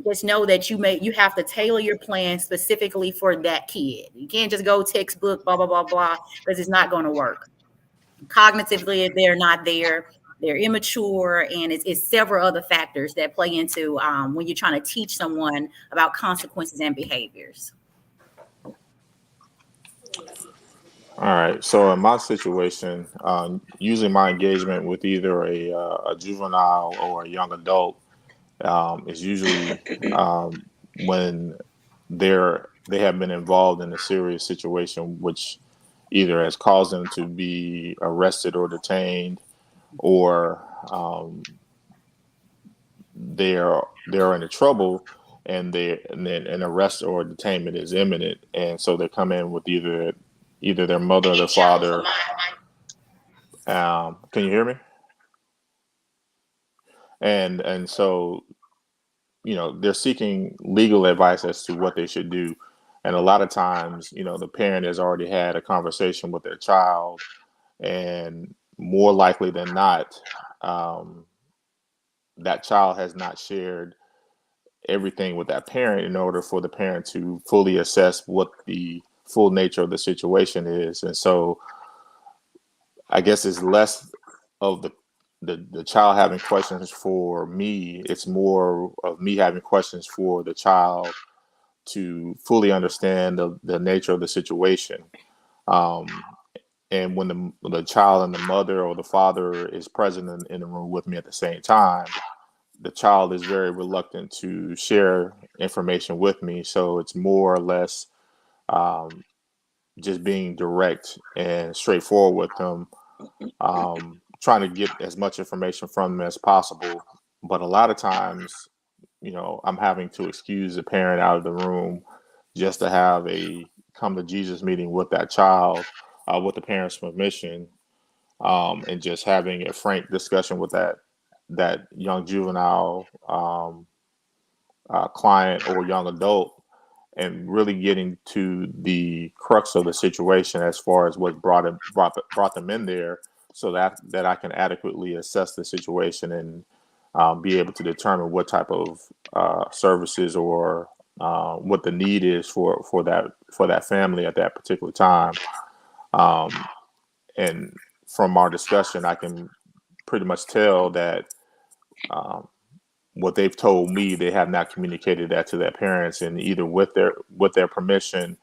just know that you have to tailor your plan specifically for that kid. You can't just go textbook, blah, blah, blah, blah, because it's not going to work. Cognitively, they're not there. They're immature, and it's several other factors that play into when you're trying to teach someone about consequences and behaviors. All right. So in my situation, usually my engagement with either a juvenile or a young adult is usually when they have been involved in a serious situation, which either has caused them to be arrested or detained, or they're in trouble, and then an arrest or detainment is imminent, and so they come in with either their mother or their father. Can you hear me? And so they're seeking legal advice as to what they should do, and a lot of times the parent has already had a conversation with their child, and more likely than not, um, that child has not shared everything with that parent in order for the parent to fully assess what the full nature of the situation is. And so I guess it's less of the child having questions for me. It's more of me having questions for the child to fully understand the nature of the situation. Um, and when the child and the mother or the father is present in the room with me at the same time, the child is very reluctant to share information with me. So it's more or less um, just being direct and straightforward with them, trying to get as much information from them as possible. But a lot of times, I'm having to excuse the parent out of the room just to have a come to Jesus meeting with that child, with the parent's permission, and just having a frank discussion with that young juvenile client or young adult, and really getting to the crux of the situation as far as what brought them in there, so that I can adequately assess the situation and be able to determine what type of services or what the need is for that family at that particular time. And from our discussion, I can pretty much tell that um, what they've told me, they have not communicated that to their parents, and either with their permission,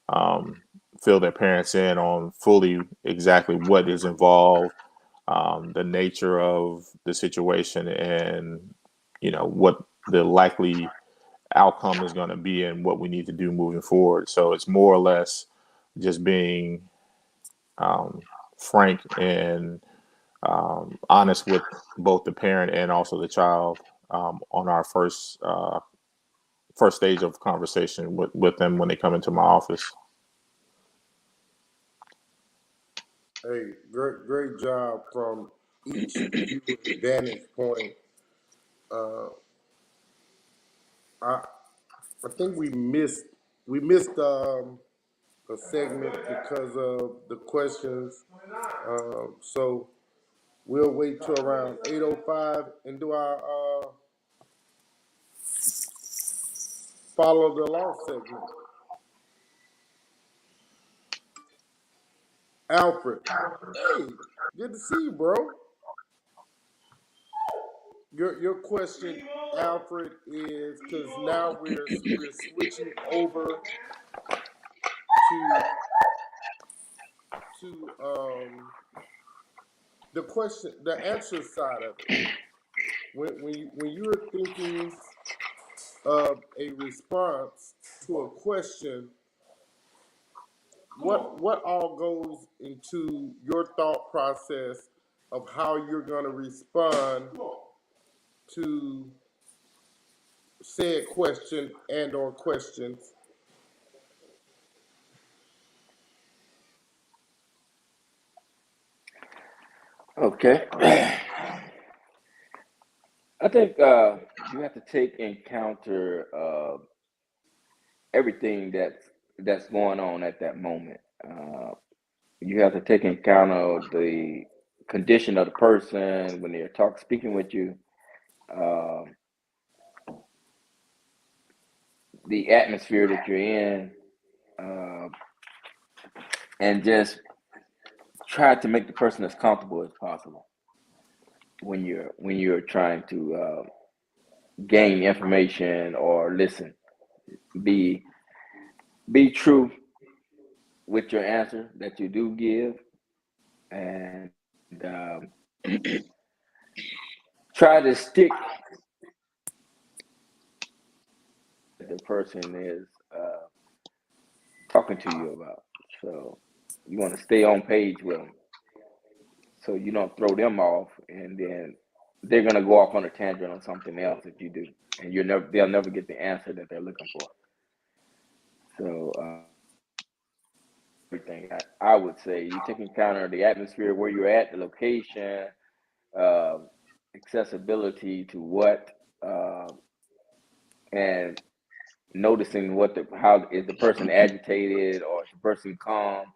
um, fill their parents in on fully exactly what is involved, the nature of the situation, and what the likely outcome is going to be and what we need to do moving forward. So it's more or less just being um, frank and honest with both the parent and also the child on our first stage of conversation with them when they come into my office. Hey, great job from each viewer's vantage point. Uh, I I think we missed a segment because of the questions. So we'll wait till around 8:05 and do our follow the law segment. Alfred, hey, good to see you, bro. Your question, Alfred, is because now we're switching over to the answer side of it. When you're thinking of a response to a question, what all goes into your thought process of how you're going to respond to said question and or questions? Okay. I think you have to take encounter everything that's going on at that moment. You have to take account of the condition of the person when they're speaking with you, uh, the atmosphere that you're in, uh, and just try to make the person as comfortable as possible when you're trying to gain information or listen. Be be true with your answer that you do give, and try to stick the person is talking to you about. So you want to stay on page with them, so you don't throw them off, and then they're gonna go off on a tangent on something else if you do, and they'll never get the answer that they're looking for. So everything I would say, you take account of the atmosphere where you're at, the location, uh, accessibility to what, and noticing how is the person agitated or is the person calm.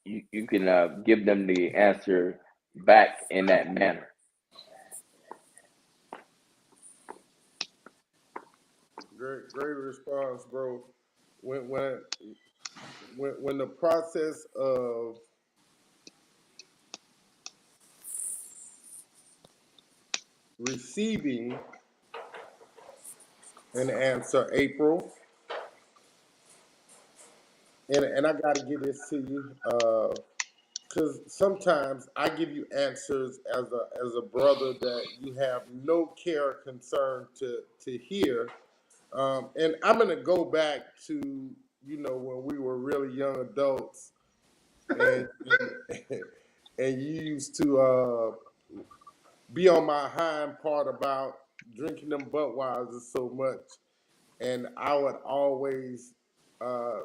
You can give them the answer back in that manner. Great response, bro. When when when the process of receiving an answer, April, and I got to give this to you, because sometimes I give you answers as a brother that you have no care or concern to hear, and I'm gonna go back to when we were really young adults, and and you used to be on my hind part about drinking them Budweisers so much, and I would always uh,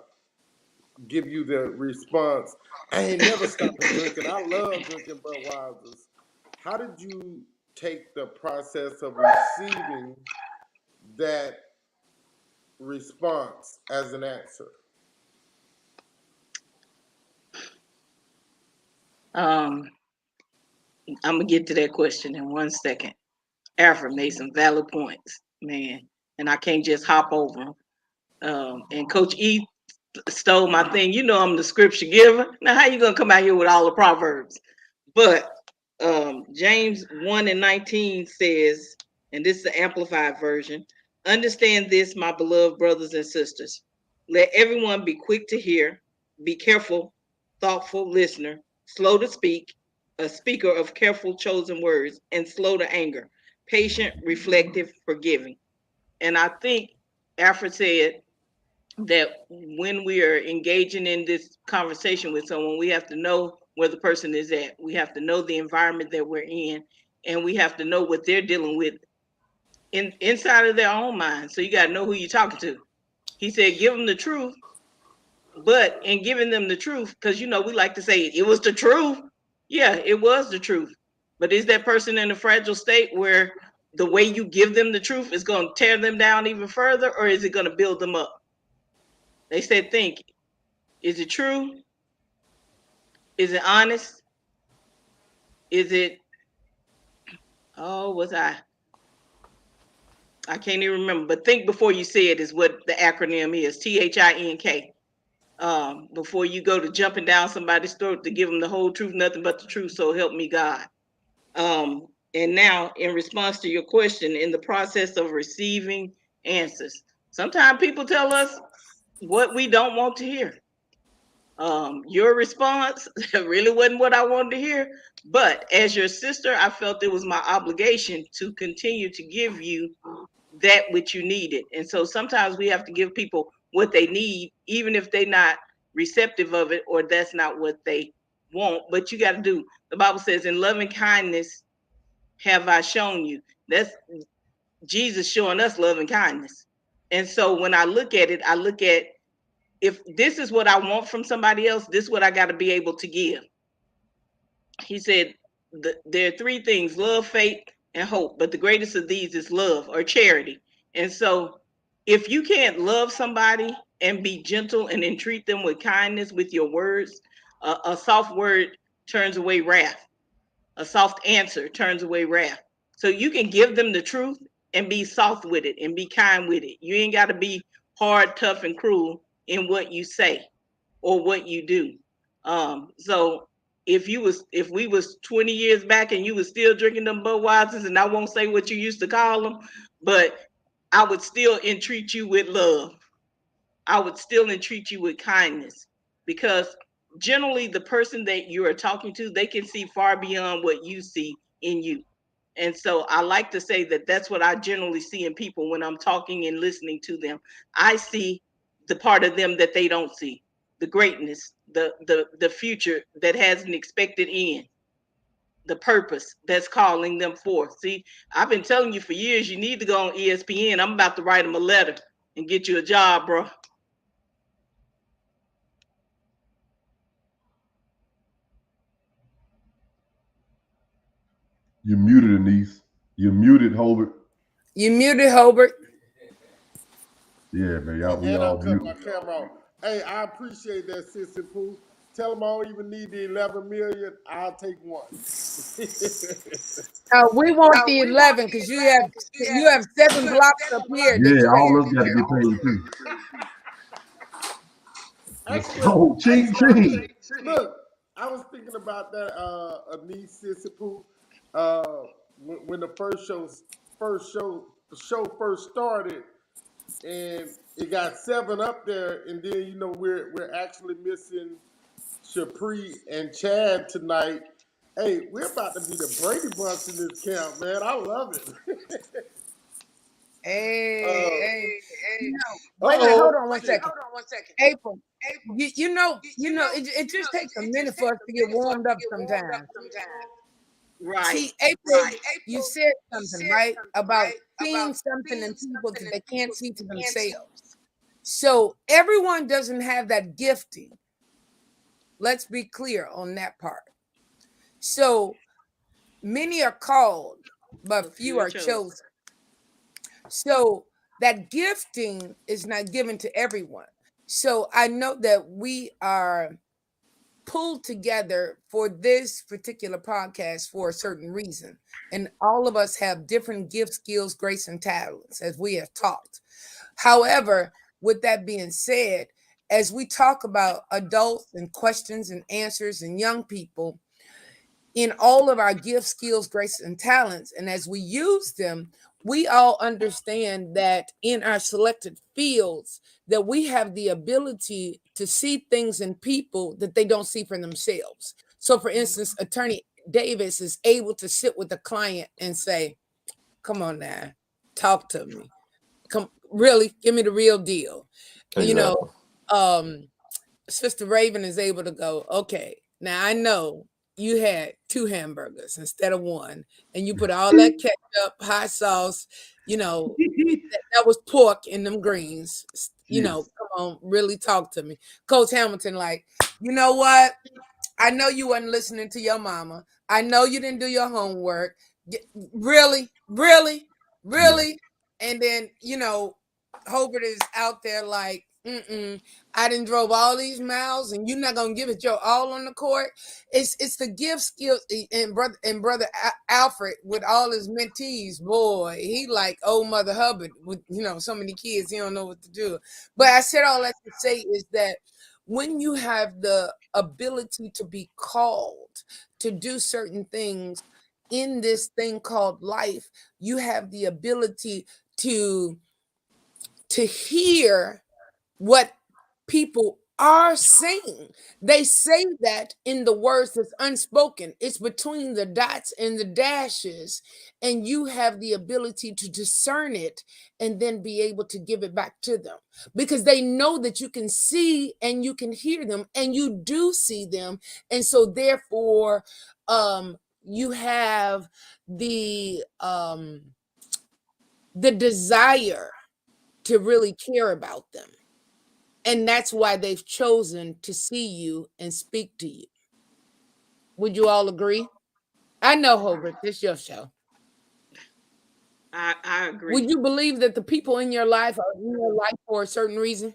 give you the response, I ain't never stopping drinking. I love drinking Budweisers. How did you take the process of receiving that response as an answer? Um, I'm gonna get to that question in 1 second. Alfred made some valid points, man, and I can't just hop over them. And Coach E stole my thing. You know I'm the scripture giver. Now how you gonna come out here with all the proverbs? But James 1:19 says, and this is the amplified version, understand this, my beloved brothers and sisters. Let everyone be quick to hear, be careful, thoughtful listener, slow to speak, a speaker of careful chosen words, and slow to anger, patient, reflective, forgiving. And I think Alfred said that when we are engaging in this conversation with someone, we have to know where the person is at. We have to know the environment that we're in, and we have to know what they're dealing with inside of their own mind. So you got to know who you're talking to. He said, give them the truth, but in giving them the truth, because we like to say it was the truth. Yeah, it was the truth. But is that person in a fragile state where the way you give them the truth is going to tear them down even further, or is it going to build them up? They said, think, is it true? Is it honest? Is it, was I can't even remember, but think before you say it is what the acronym is, THINK. Before you go to jumping down somebody's throat to give them the whole truth, nothing but the truth, so help me God. And now, in response to your question, in the process of receiving answers, sometimes people tell us what we don't want to hear. Your response really wasn't what I wanted to hear, but as your sister, I felt it was my obligation to continue to give you that which you needed. And so sometimes we have to give people what they need, even if they're not receptive of it or that's not what they want. But you got to do, the Bible says, in loving kindness have I shown you. That's Jesus showing us love and kindness. And so when I look at it, I look at, if this is what I want from somebody else, this is what I got to be able to give. He said, there are three things: love, faith, and hope. But the greatest of these is love or charity. And so if you can't love somebody and be gentle and entreat them with kindness with your words, a soft word turns away wrath. A soft answer turns away wrath. So you can give them the truth and be soft with it and be kind with it. You ain't got to be hard, tough, and cruel in what you say or what you do. So if we was 20 years back and you was still drinking them Budweisers, and I won't say what you used to call them, but I would still entreat you with love. I would still entreat you with kindness, because generally the person that you are talking to, they can see far beyond what you see in you. And so I like to say that that's what I generally see in people when I'm talking and listening to them. I see the part of them that they don't see, the greatness, the future that has an expected end, the purpose that's calling them forth. See, I've been telling you for years, you need to go on ESPN. I'm about to write them a letter and get you a job, bro. You muted, Anise. You muted, Hobart. You muted, Hobart. Yeah, man. Y'all, we And I'm all cutting muted. my camera off. Hey, I appreciate that, Sissy Pooh. Tell them I don't even need the 11 million. I'll take one. We want the 11 because you have 7 blocks up here that Yeah, you all have. of us got to get paid too. Let's Actually, go. Ching, ching. look, I was thinking about that Anise Sissy Pooh. Uh, when the show first started, and it got 7 up there, and then we're actually missing Shapri and Chad tonight. Hey, we're about to be the Brady Bunch in this camp, man. I love it. Hey. Wait a minute. Hold Uh-oh. on one second. April, it just takes a minute for us to get warmed up sometimes. Right. See, April, you said something, right? About seeing something in people that they can't see to themselves. So everyone doesn't have that gifting. Let's be clear on that part. So many are called, but few are chosen. So that gifting is not given to everyone. So I know that we are pulled together for this particular podcast for a certain reason. And all of us have different gifts, skills, grace, and talents, as we have talked. However, with that being said, as we talk about adults and questions and answers and young people, in all of our gifts, skills, grace, and talents, and as we use them, we all understand that in our selected fields, that we have the ability to see things in people that they don't see for themselves. So, for instance, Attorney Davis is able to sit with a client and say, "Come on now, talk to me. Come, really, give me the real deal." You know, Exactly. Sister Raven is able to go, "Okay, now I know you had 2 hamburgers instead of 1, and you put all that ketchup, hot sauce, you know, that was pork in them greens. Yes. Come on, really talk to me." Coach Hamilton, like, "You know what? I know you wasn't listening to your mama. I know you didn't do your homework. Really, really, Yeah. really." And then, Hobart is out there like, "I didn't drove all these miles, and you're not gonna give it your all on the court." It's the gift skills, and brother Alfred with all his mentees. Boy, he like old Mother Hubbard with so many kids, he don't know what to do. But I said all that to say is that when you have the ability to be called to do certain things in this thing called life, you have the ability to hear what people are saying. They say that in the words that's unspoken. It's between the dots and the dashes, and you have the ability to discern it and then be able to give it back to them, because they know that you can see and you can hear them, and you do see them. And so therefore, you have the desire to really care about them. And that's why they've chosen to see you and speak to you. Would you all agree? I know, Hobart, this your show. I agree. Would you believe that the people in your life are in your life for a certain reason?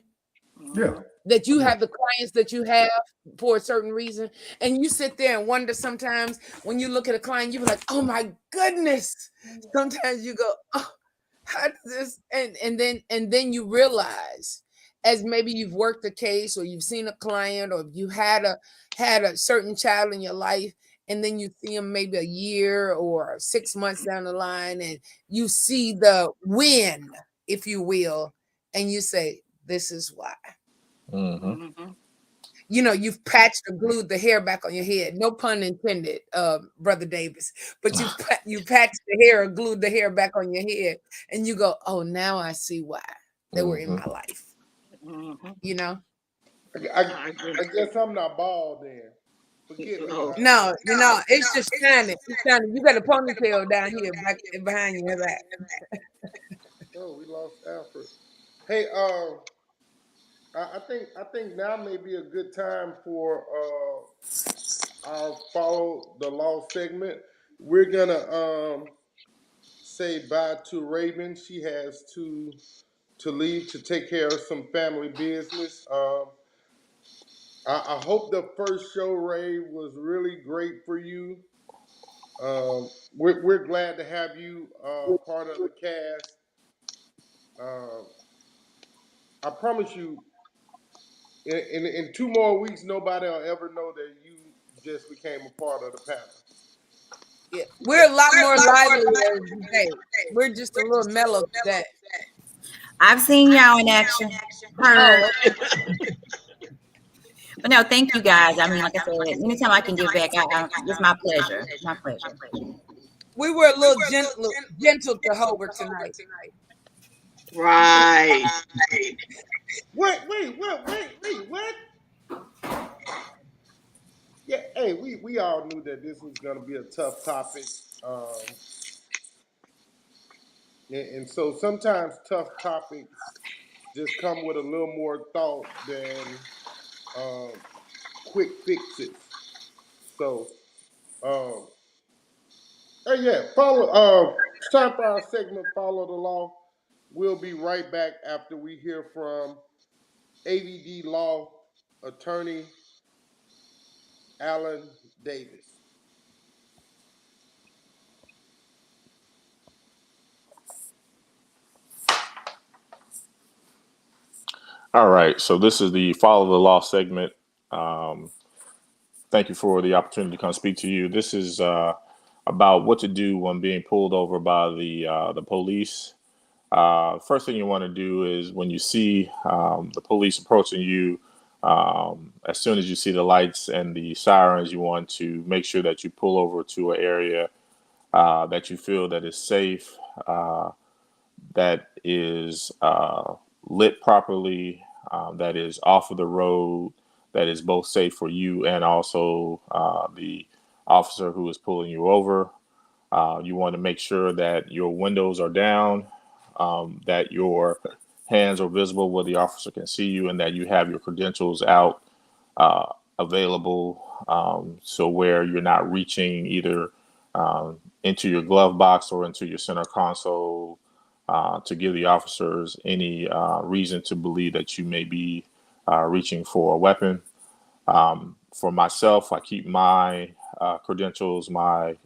Yeah. That you Yeah. have the clients that you have for a certain reason? And you sit there and wonder sometimes when you look at a client, you be like, oh my goodness. Sometimes you go, oh, how does this? And then you realize, as maybe you've worked a case or you've seen a client or you had a certain child in your life, and then you see them maybe a year or 6 months down the line, and you see the win, if you will, and you say, this is why. Mm-hmm. You've patched or glued the hair back on your head. No pun intended, Brother Davis. But you patched the hair or glued the hair back on your head, and you go, oh, now I see why they were in my life. I guess I'm not bald then. Forget me. No, it's just shining. It's shining. You got a ponytail down here back behind your back. Oh, we lost Alfred. Hey, I think now may be a good time for our follow the law segment. We're gonna say bye to Raven. She has to leave to take care of some family business. I hope the first show, Ray, was really great for you. We're glad to have you part of the cast. I promise you, in 2 more weeks, nobody will ever know that you just became a part of the panel. Yeah, we're a lot more livelier today. We're just a little mellow today. I've seen y'all in action. Heard. Oh, But no, thank you guys. I mean, like I said, anytime I can give back, it's my pleasure. My pleasure. we were a little gentle to Hobart tonight. Right. Wait, what? Yeah, hey, we all knew that this was gonna be a tough topic. And so sometimes tough topics just come with a little more thought than quick fixes. So, hey, yeah, follow. It's time for our segment, Follow the Law. We'll be right back after we hear from AVD Law Attorney Alan Davis. All right. So this is the Follow the Law segment. Thank you for the opportunity to come speak to you. This is about what to do when being pulled over by the police. First thing you want to do is when you see the police approaching you, as soon as you see the lights and the sirens, you want to make sure that you pull over to an area that you feel that is safe, that is lit properly, that is off of the road, that is both safe for you and also the officer who is pulling you over. You want to make sure that your windows are down, that your hands are visible where the officer can see you, and that you have your credentials out available, so where you're not reaching either into your glove box or into your center console to give the officers any reason to believe that you may be reaching for a weapon. For myself, I keep my credentials, my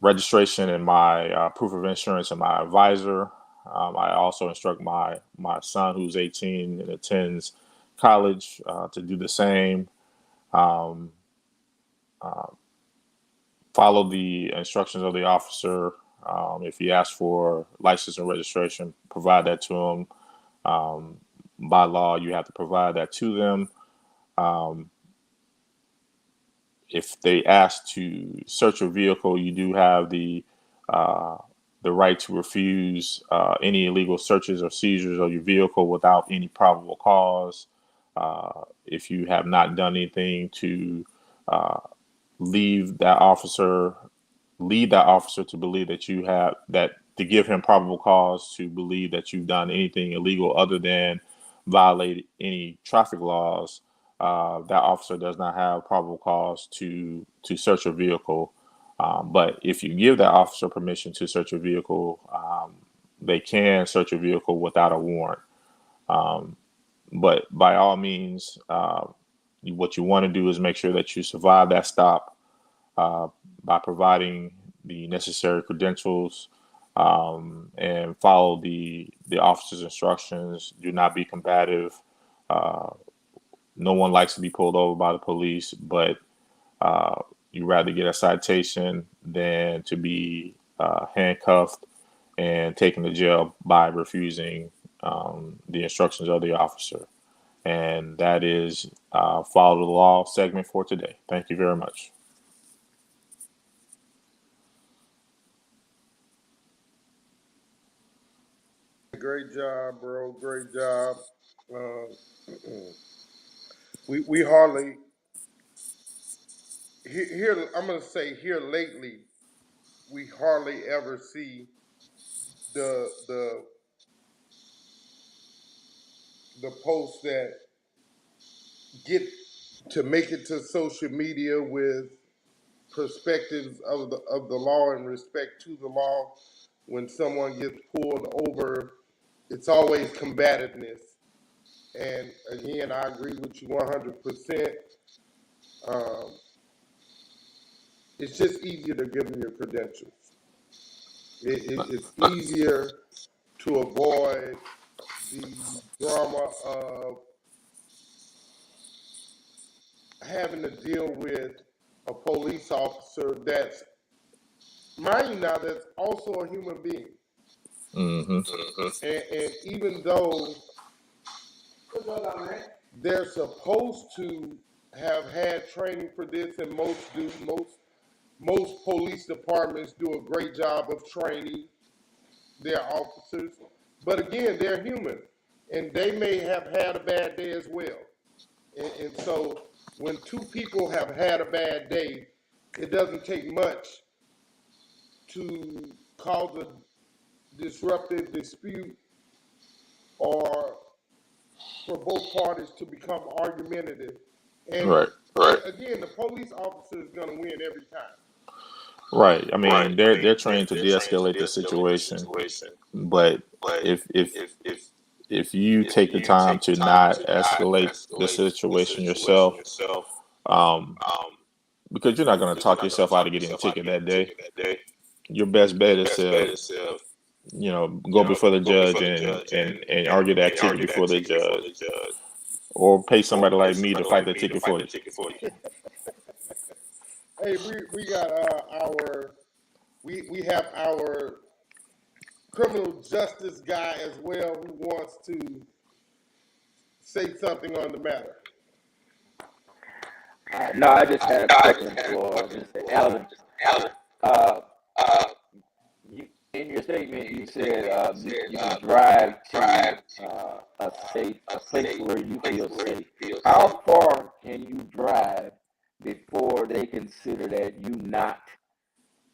registration, and my proof of insurance in my advisor. I also instruct my son, who's 18 and attends college, to do the same. Um, Follow the instructions of the officer. If he asks for license and registration, provide that to him. by law, you have to provide that to them. If they ask to search your vehicle, you do have the right to refuse any illegal searches or seizures of your vehicle without any probable cause. If you have not done anything to uh, leave that officer, lead that officer to believe that you have that to give him probable cause to believe that you've done anything illegal other than violate any traffic laws, that officer does not have probable cause to search your vehicle. But if you give that officer permission to search your vehicle, they can search your vehicle without a warrant. But by all means, what you want to do is make sure that you survive that stop uh, by providing the necessary credentials and follow the officer's instructions. Do not be combative. Uh, no one likes to be pulled over by the police, but you rather get a citation than to be handcuffed and taken to jail by refusing the instructions of the officer. And that is Follow the Law segment for today. Thank you very much. Great job, bro. Great job. We hardly here. I'm gonna say here lately, we hardly ever see the the posts that get to make it to social media with perspectives of the law and respect to the law. When someone gets pulled over, it's always combativeness. And again, I agree with you 100%. Um, it's just easier to give them your credentials. It's easier to avoid the drama of having to deal with a police officer that's, mind you now, that's also a human being. Mm-hmm. And even though they're supposed to have had training for this, and most do, most police departments do a great job of training their officers. But again, they're human, and they may have had a bad day as well. And so when two people have had a bad day, it doesn't take much to cause a disruptive dispute or for both parties to become argumentative. And Right. again, the police officer is going to win every time. Right. I mean, they're trained to de-escalate the situation, but if if if you take the time to not escalate the situation yourself, um, because you're not going to talk yourself out of getting a ticket that day, your best bet is to, go before the judge and argue that ticket before the judge, or pay somebody like me to fight the ticket for you. Hey, we got we have our criminal justice guy as well who wants to say something on the matter. No, I just had a question for Mr. Allen. Uh, you, in your statement, you said you can drive to a place where you feel safe. How far can you drive before they consider that you not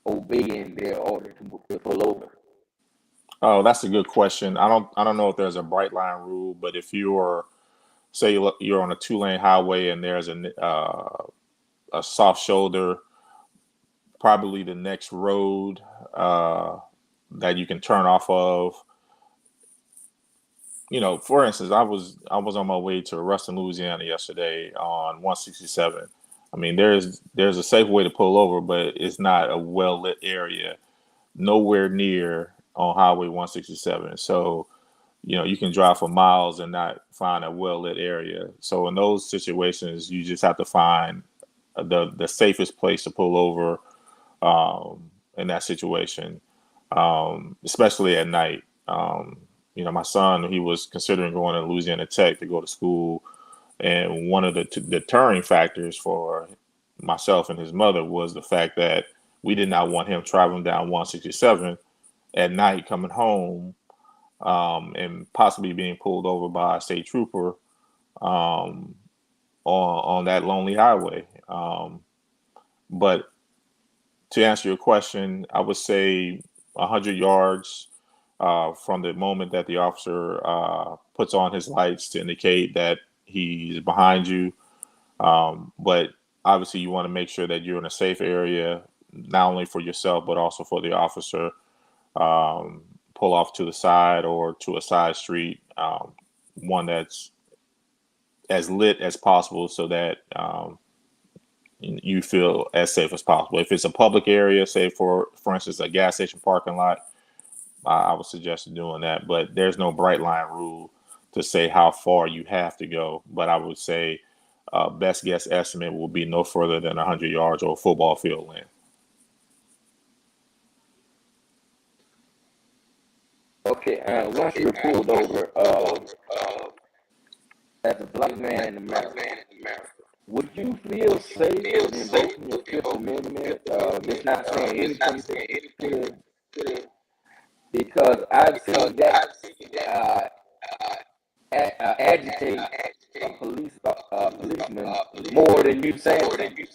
obeying their order to pull over? Oh, that's a good question. I don't know if there's a bright line rule, but if you're, say you're on a 2-lane highway and there's a soft shoulder, probably the next road that you can turn off of. For instance, I was on my way to Ruston, Louisiana yesterday on 167. I mean, there's a safe way to pull over, but it's not a well lit area, nowhere near on Highway 167. So, you can drive for miles and not find a well lit area. So in those situations, you just have to find the safest place to pull over in that situation, especially at night. My son, he was considering going to Louisiana Tech to go to school. And one of the deterring factors for myself and his mother was the fact that we did not want him traveling down 167 at night coming home, and possibly being pulled over by a state trooper, on that lonely highway. But to answer your question, I would say 100 yards from the moment that the officer puts on his lights to indicate that he's behind you. But obviously, you want to make sure that you're in a safe area, not only for yourself, but also for the officer. Pull off to the side or to a side street, one that's as lit as possible so that you feel as safe as possible. If it's a public area, say for instance, a gas station parking lot, I would suggest doing that. But there's no bright line rule to say how far you have to go. But I would say best guess estimate will be no further than 100 yards or a football field length. Okay, once you're pulled over, as a black man in America, would you feel safe with invoking your Fifth Amendment? Just not saying anything to, because I've seen that agitate a policeman more than you saying something.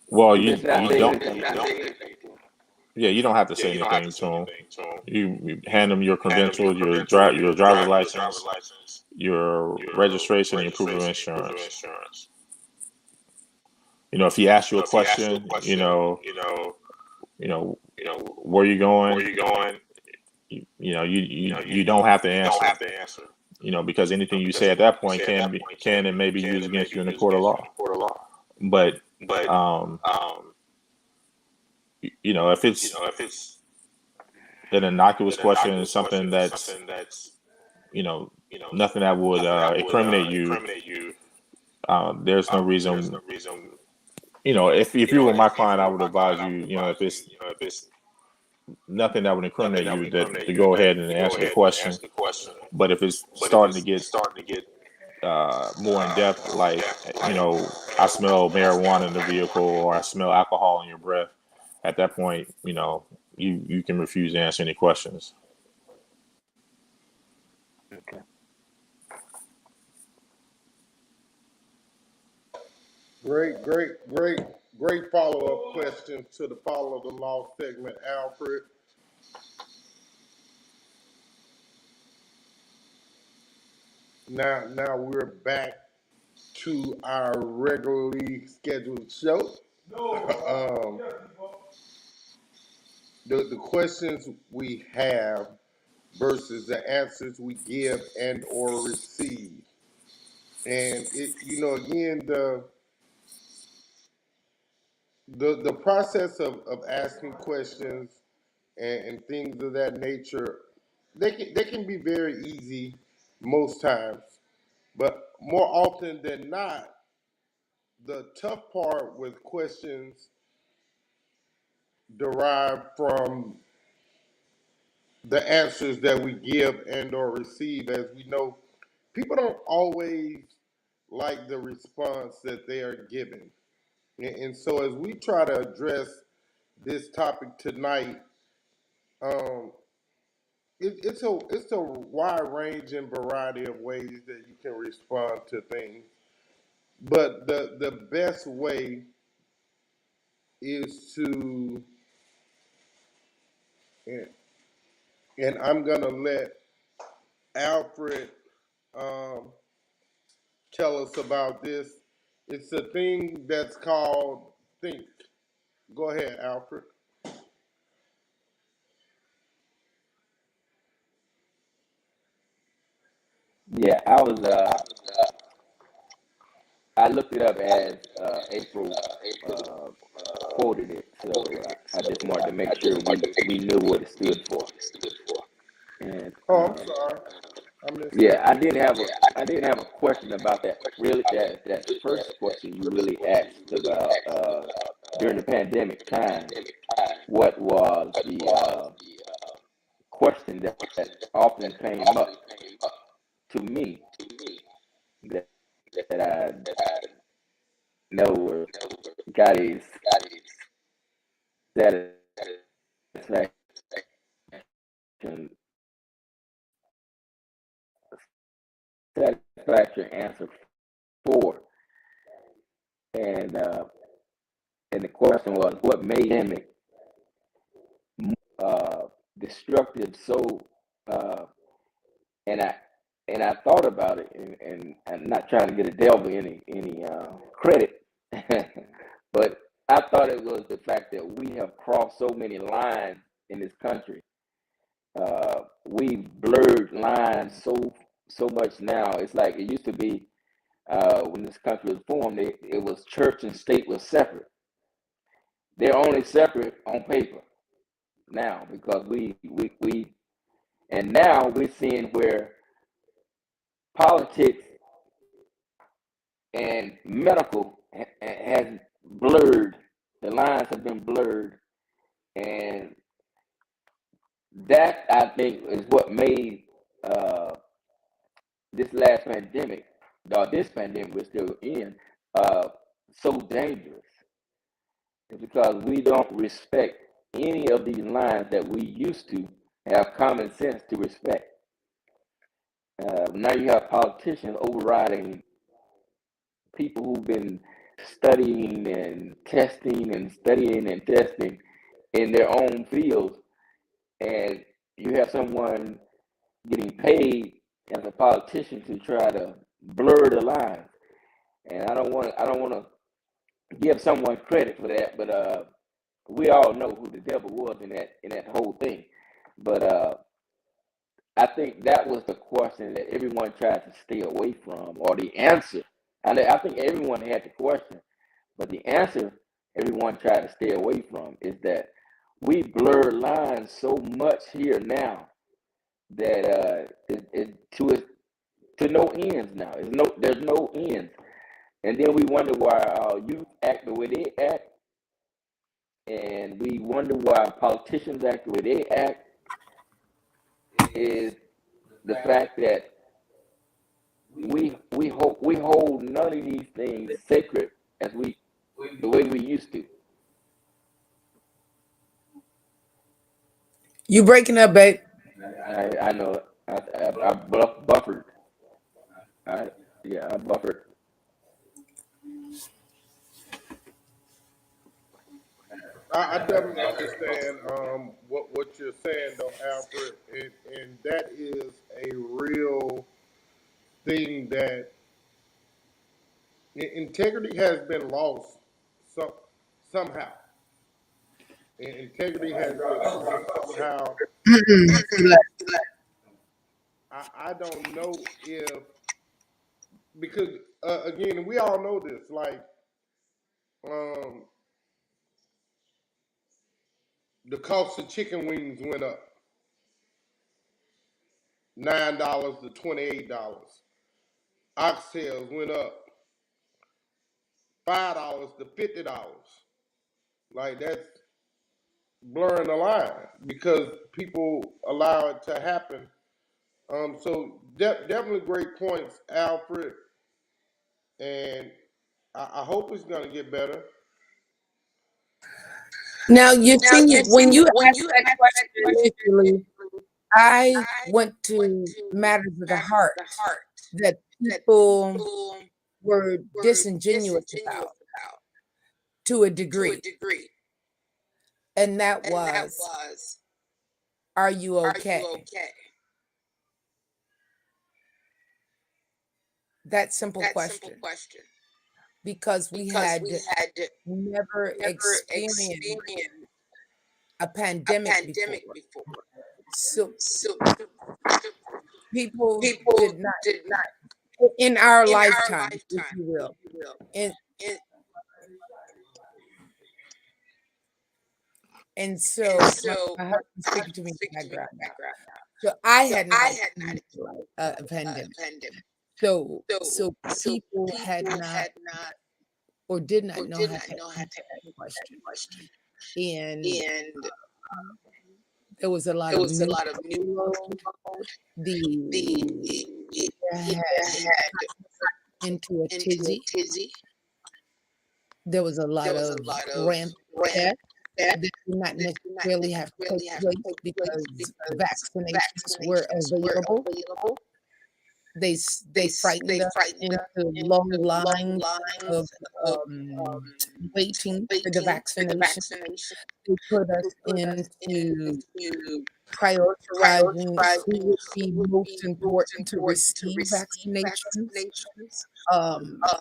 Well, You just not saying anything. you don't have to say anything to them. You hand them your credentials, your driver's license, your registration, and your proof of insurance. If he asks you a question, where you going, you don't have to answer. Because anything you say at that point can and may be used against you in the court of law. But if it's an innocuous question and something that's nothing that would incriminate you, there's no reason. If you were my client, I would advise you, if it's nothing that would incriminate you, that to go ahead and answer the question. But if it's starting to get more in depth, like I smell marijuana in the vehicle or I smell alcohol in your breath, at that point, you can refuse to answer any questions. Okay. Great follow-up question to the follow the law segment, Alfred. Now we're back to our regularly scheduled show. The questions we have versus the answers we give and or receive. And again, the process of asking questions and things of that nature, they can be very easy most times. But more often than not, the tough part with questions derive from the answers that we give and or receive. As we know, people don't always like the response that they are given. And so as we try to address this topic tonight, um, it's a wide range and variety of ways that you can respond to things. But the best way is to, and I'm gonna let Alfred um, tell us about this. It's a thing that's called think. Go ahead, Alfred. Yeah, I looked it up as April quoted it, so I just wanted to make sure we knew what it stood for. And Oh, I'm sorry. I missed yeah, that. I didn't have a question about that. Really, that first question you really asked about during the pandemic time. What was the question that often came up to me that, that I never got a satisfaction satisfactory answer for. And the question was, what made him destructive? So, and I thought about it, and I'm not trying to get a devil any credit, but I thought it was the fact that we have crossed so many lines in this country. We've blurred lines so much now. It's like it used to be when this country was formed. It was church and state was separate. They're only separate on paper now because and now we're seeing where politics and medical has blurred. The lines have been blurred, and that I think is what made this last pandemic, or this pandemic we're still in, so dangerous. It's because we don't respect any of these lines that we used to have common sense to respect. Now you have politicians overriding people who've been studying and testing and studying and testing in their own fields, and you have someone getting paid as a politician to try to blur the lines. And I don't want to give someone credit for that, but we all know who the devil was in that whole thing. But I think that was the question that everyone tried to stay away from, or the answer. And I think everyone had the question, but the answer everyone tried to stay away from is that we blur lines so much here now that it to no ends now. There's no ends, and then we wonder why our youth act the way they act, and we wonder why politicians act the way they act. Is the fact that we hold none of these things sacred as the way we used to. You breaking up, babe? I know. I buffered. I buffered. I definitely understand what you're saying, though, Alfred, and that is a real thing that integrity has been lost somehow. Integrity has been lost somehow. I don't know if because again we all know this like um, the cost of chicken wings went up $9 to $28. Oxtails went up $5 to $50. Like that's blurring the line because people allow it to happen. So definitely great points, Alfred, and I hope it's gonna get better. Now you see, when you asked that question initially, I went to matters of the heart that people were disingenuous about to a degree, and that was, are you okay? That simple question, because we had never experienced a pandemic before. So people did not, in our lifetime, if you will. And so my husband speaking to me in the background now. So I had not experienced a pandemic. So people had not or did not know how to answer that question. And There was a lot of new load. The had into a tizzy. There was a lot of rampant death that did not necessarily have to take place because vaccinations were available. They frightened us into long lines of waiting for the vaccination. They put us into prioritizing who would be most important to receive vaccinations.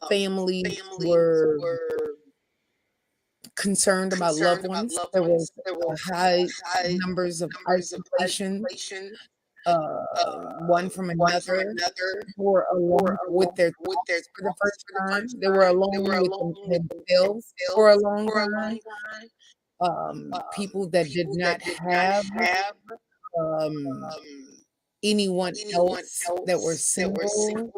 Families were concerned about loved ones. There was high numbers of isolation, one from another, were alone with their thoughts for the first time. They were alone with themselves for a long time. People that did not have um, anyone else that were single.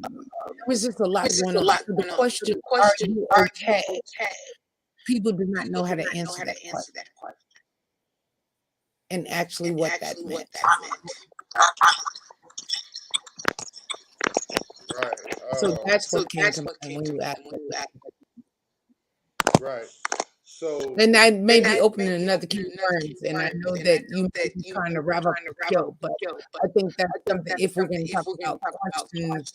There was just a lot going on. So the question, are you okay? People do not know how to answer that question and actually what that meant. Right. So that's what came to mind when you asked that. Right. So, And I may be opening another can of worms, and I know that you may be trying to wrap up the show, but I think that's something, if we're going to talk about questions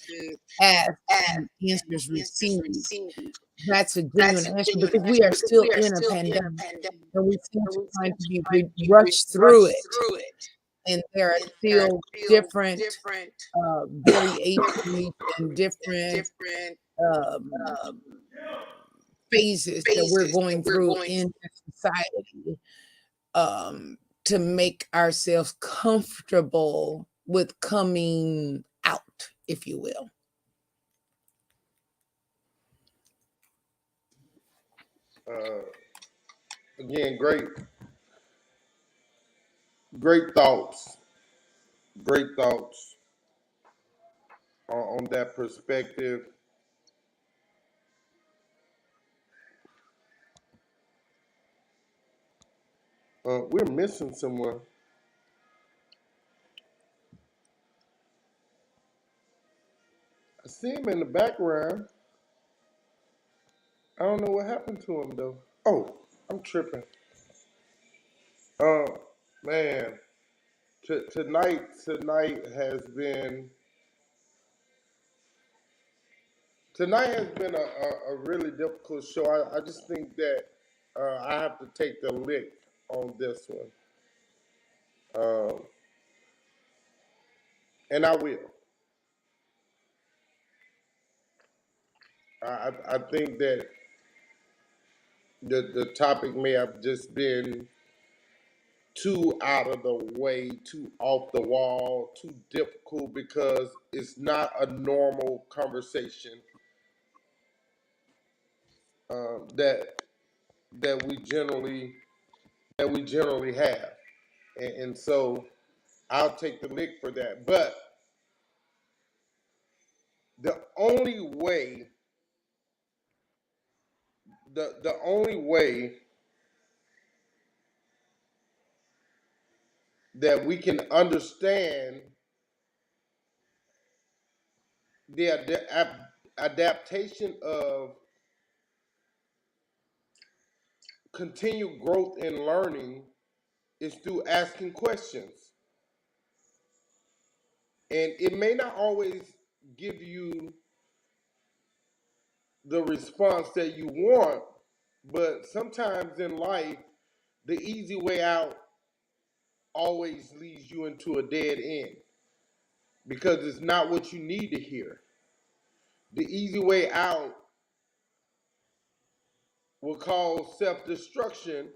asked and answers received, that's a genuine answer, because we are still in a pandemic, and we seem to find to be rushed through it, and there are still different variations and different phases that we're going through in society, to make ourselves comfortable with coming out, if you will. again, great thoughts. Great thoughts on that perspective. We're missing someone. I see him in the background. I don't know what happened to him though. Oh, I'm tripping. Uh, man, tonight has been a really difficult show. I just think that I have to take the lick on this one, and I will. I think that the topic may have just been too out of the way, too off the wall, too difficult because it's not a normal conversation that that we generally have, and so I'll take the lick for that. But the only way, the only way that we can understand the adaptation of continued growth and learning is through asking questions. And it may not always give you the response that you want, but sometimes in life, the easy way out always leads you into a dead end because it's not what you need to hear. The easy way out will cause self destruction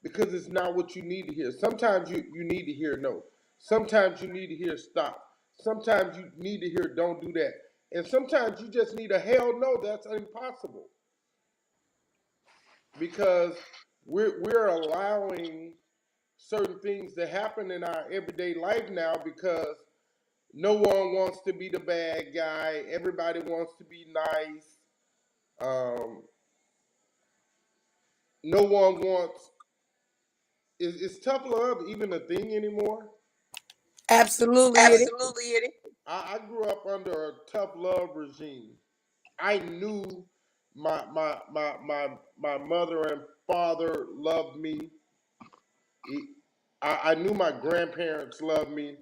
because it's not what you need to hear. Sometimes you need to hear no. Sometimes you need to hear stop. Sometimes you need to hear don't do that. And sometimes you just need a hell no, that's impossible. Because we're allowing certain things to happen in our everyday life now because no one wants to be the bad guy. Everybody wants to be nice. Um, no one wants is tough love even a thing anymore? Absolutely, it is. Absolutely, it is. I grew up under a tough love regime. I knew my mother and father loved me. I knew my grandparents loved me.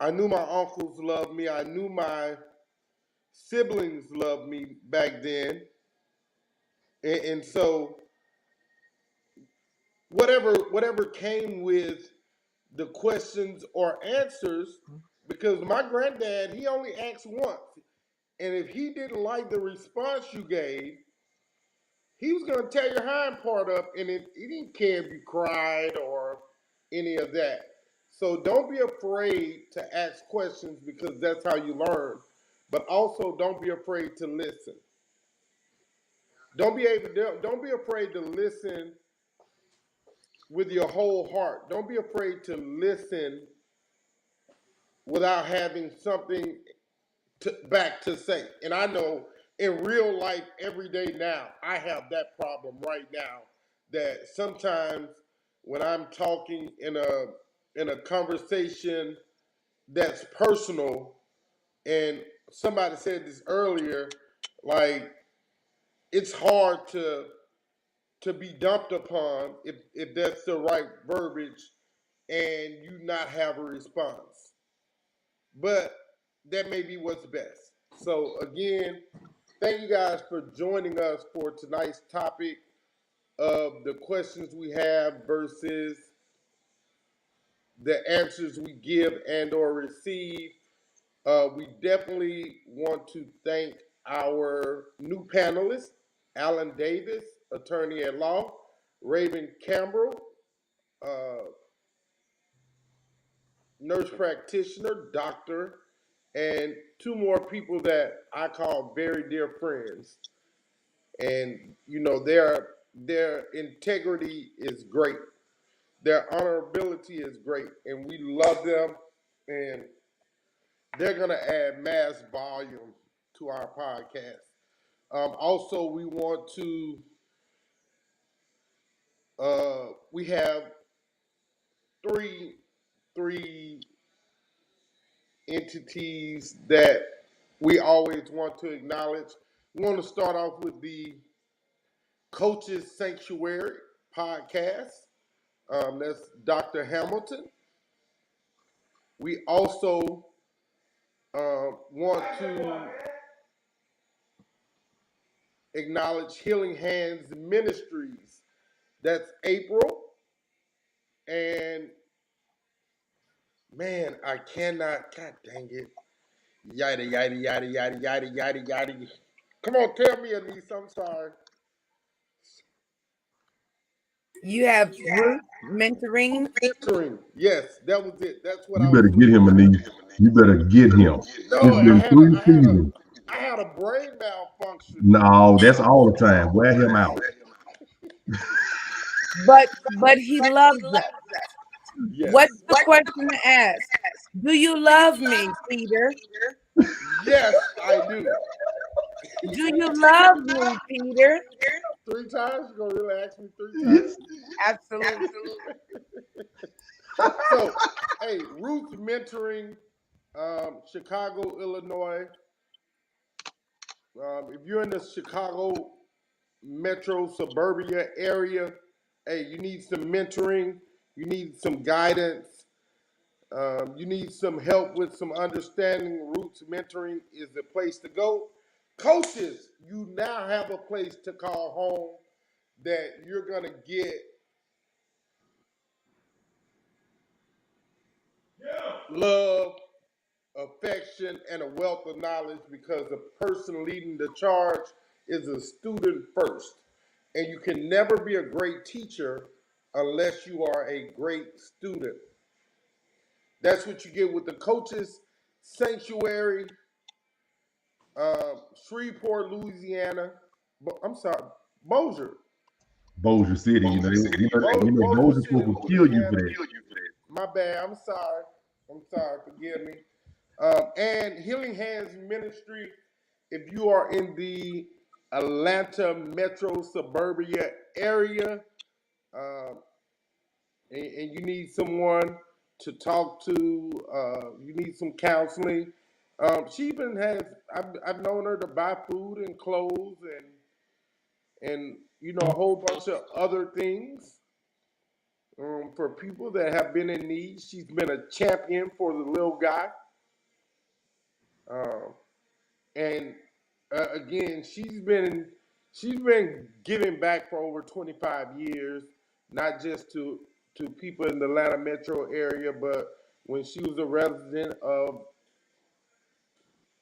I knew my uncles loved me. I knew my siblings loved me back then. And so whatever came with the questions or answers, because my granddad, he only asked once. And if he didn't like the response you gave, he was going to tear your hind part up, and he didn't care if you cried or any of that. So don't be afraid to ask questions because that's how you learn. But also don't be afraid to listen. Don't be afraid to listen with your whole heart. Don't be afraid to listen without having something back to say. And I know in real life, every day now, I have that problem right now. That sometimes when I'm talking in a conversation that's personal, and somebody said this earlier, like it's hard to be dumped upon if that's the right verbiage, and you not have a response. But that may be what's best. So again, thank you guys for joining us for tonight's topic of the questions we have versus the answers we give and or receive. We definitely want to thank our new panelists, Alan Davis, attorney at law, Raven Campbell, uh, nurse practitioner, doctor, and two more people that I call very dear friends. And you know their integrity is great, their honorability is great, and we love them. And they're gonna add mass volume to our podcast. Also, we want to we have three three entities that we always want to acknowledge. We want to start off with the Coaches Sanctuary podcast. That's Dr. Hamilton. We also want to acknowledge Healing Hands Ministries. That's April. And man, I cannot, God dang it. Yada, yada, yada, yada, yada, yada, yada. Come on, tell me, Anise, I'm sorry. You have Ruth mentoring. Mentoring. Yes, that was it. That's what You I was better get looking him, for. Anise. You better get him. It's No, been 3 seasons. I had a brain malfunction. No, that's all the time. Wear him out. But he loves us. Yes. What's the question to ask? Do you love me, Peter? Yes, I do. Do you love me, Peter? 3 times? You're gonna really ask me 3 times? Absolutely. So, hey, Ruth Mentoring, Chicago, Illinois. If you're in the Chicago metro suburbia area, hey, you need some mentoring, you need some guidance, you need some help with some understanding. Roots Mentoring is the place to go. Coaches, you now have a place to call home that you're going to get love, affection, and a wealth of knowledge because the person leading the charge is a student first. And you can never be a great teacher unless you are a great student. That's what you get with the Coaches Sanctuary, Shreveport, Louisiana. I'm sorry, Bossier. Bossier City, Bossier Bossier City, supposed to kill you for Louisiana. that. My bad. I'm sorry. Forgive me. And Healing Hands Ministry, if you are in the Atlanta metro suburbia area, um, and you need someone to talk to, you need some counseling. She even has. I've known her to buy food and clothes and a whole bunch of other things for people that have been in need. She's been a champion for the little guy, um, and again, she's been giving back for over 25 years, not just to people in the Atlanta metro area, but when she was a resident of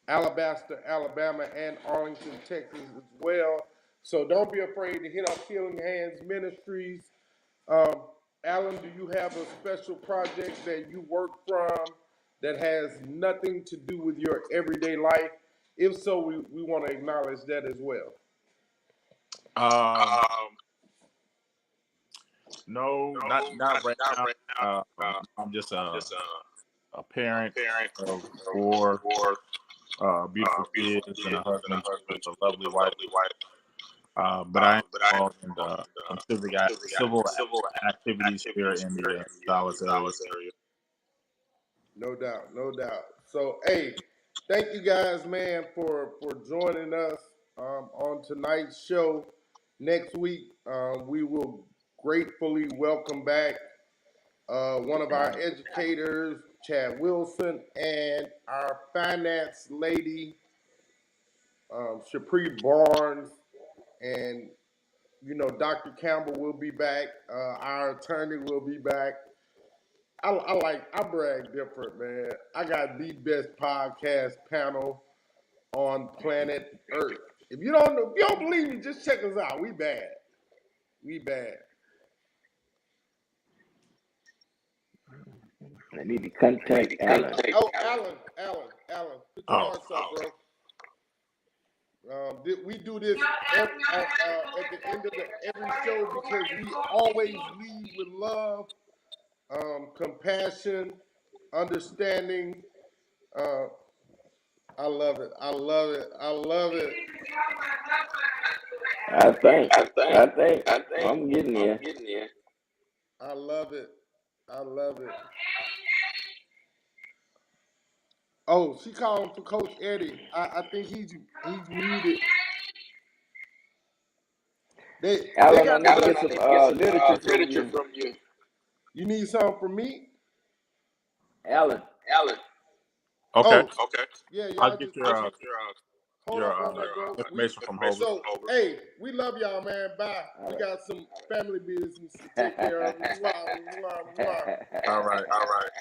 Alabaster, Alabama, and Arlington, Texas as well. So don't be afraid to hit up Healing Hands Ministries. Um, Alan, do you have a special project that you work from that has nothing to do with your everyday life? If so, we want to acknowledge that as well. Um, no, not right now. I'm just a parent of four beautiful kids and a husband with a lovely wife. But I am involved in some civil activities here in the Dallas area. No doubt, no doubt. So, hey, thank you guys, man, for joining us on tonight's show. Next week, we will gratefully welcome back one of our educators, Chad Wilson, and our finance lady, Shapri Barnes, and Dr. Campbell will be back. Our attorney will be back. I brag different, man. I got the best podcast panel on planet Earth. If you don't believe me, just check us out. We bad. We bad. I need to contact Alan. Oh, Alan, put your Oh, hearts up, bro. We do this at the end of every show because we always lead with love, compassion, understanding. Uh, I love it. I love it. I love it. I think I'm getting there. I love it. I love it. Oh, she calling for Coach Eddie. I think he's muted. They Alan, I got need me. to get some literature from you. You need something from me? Alan. okay. Oh, yeah, I'll y'all get just hold your up on that, bro. information from Holy. So, hey, we love y'all, man. Bye. We got some family business to take care of. All right.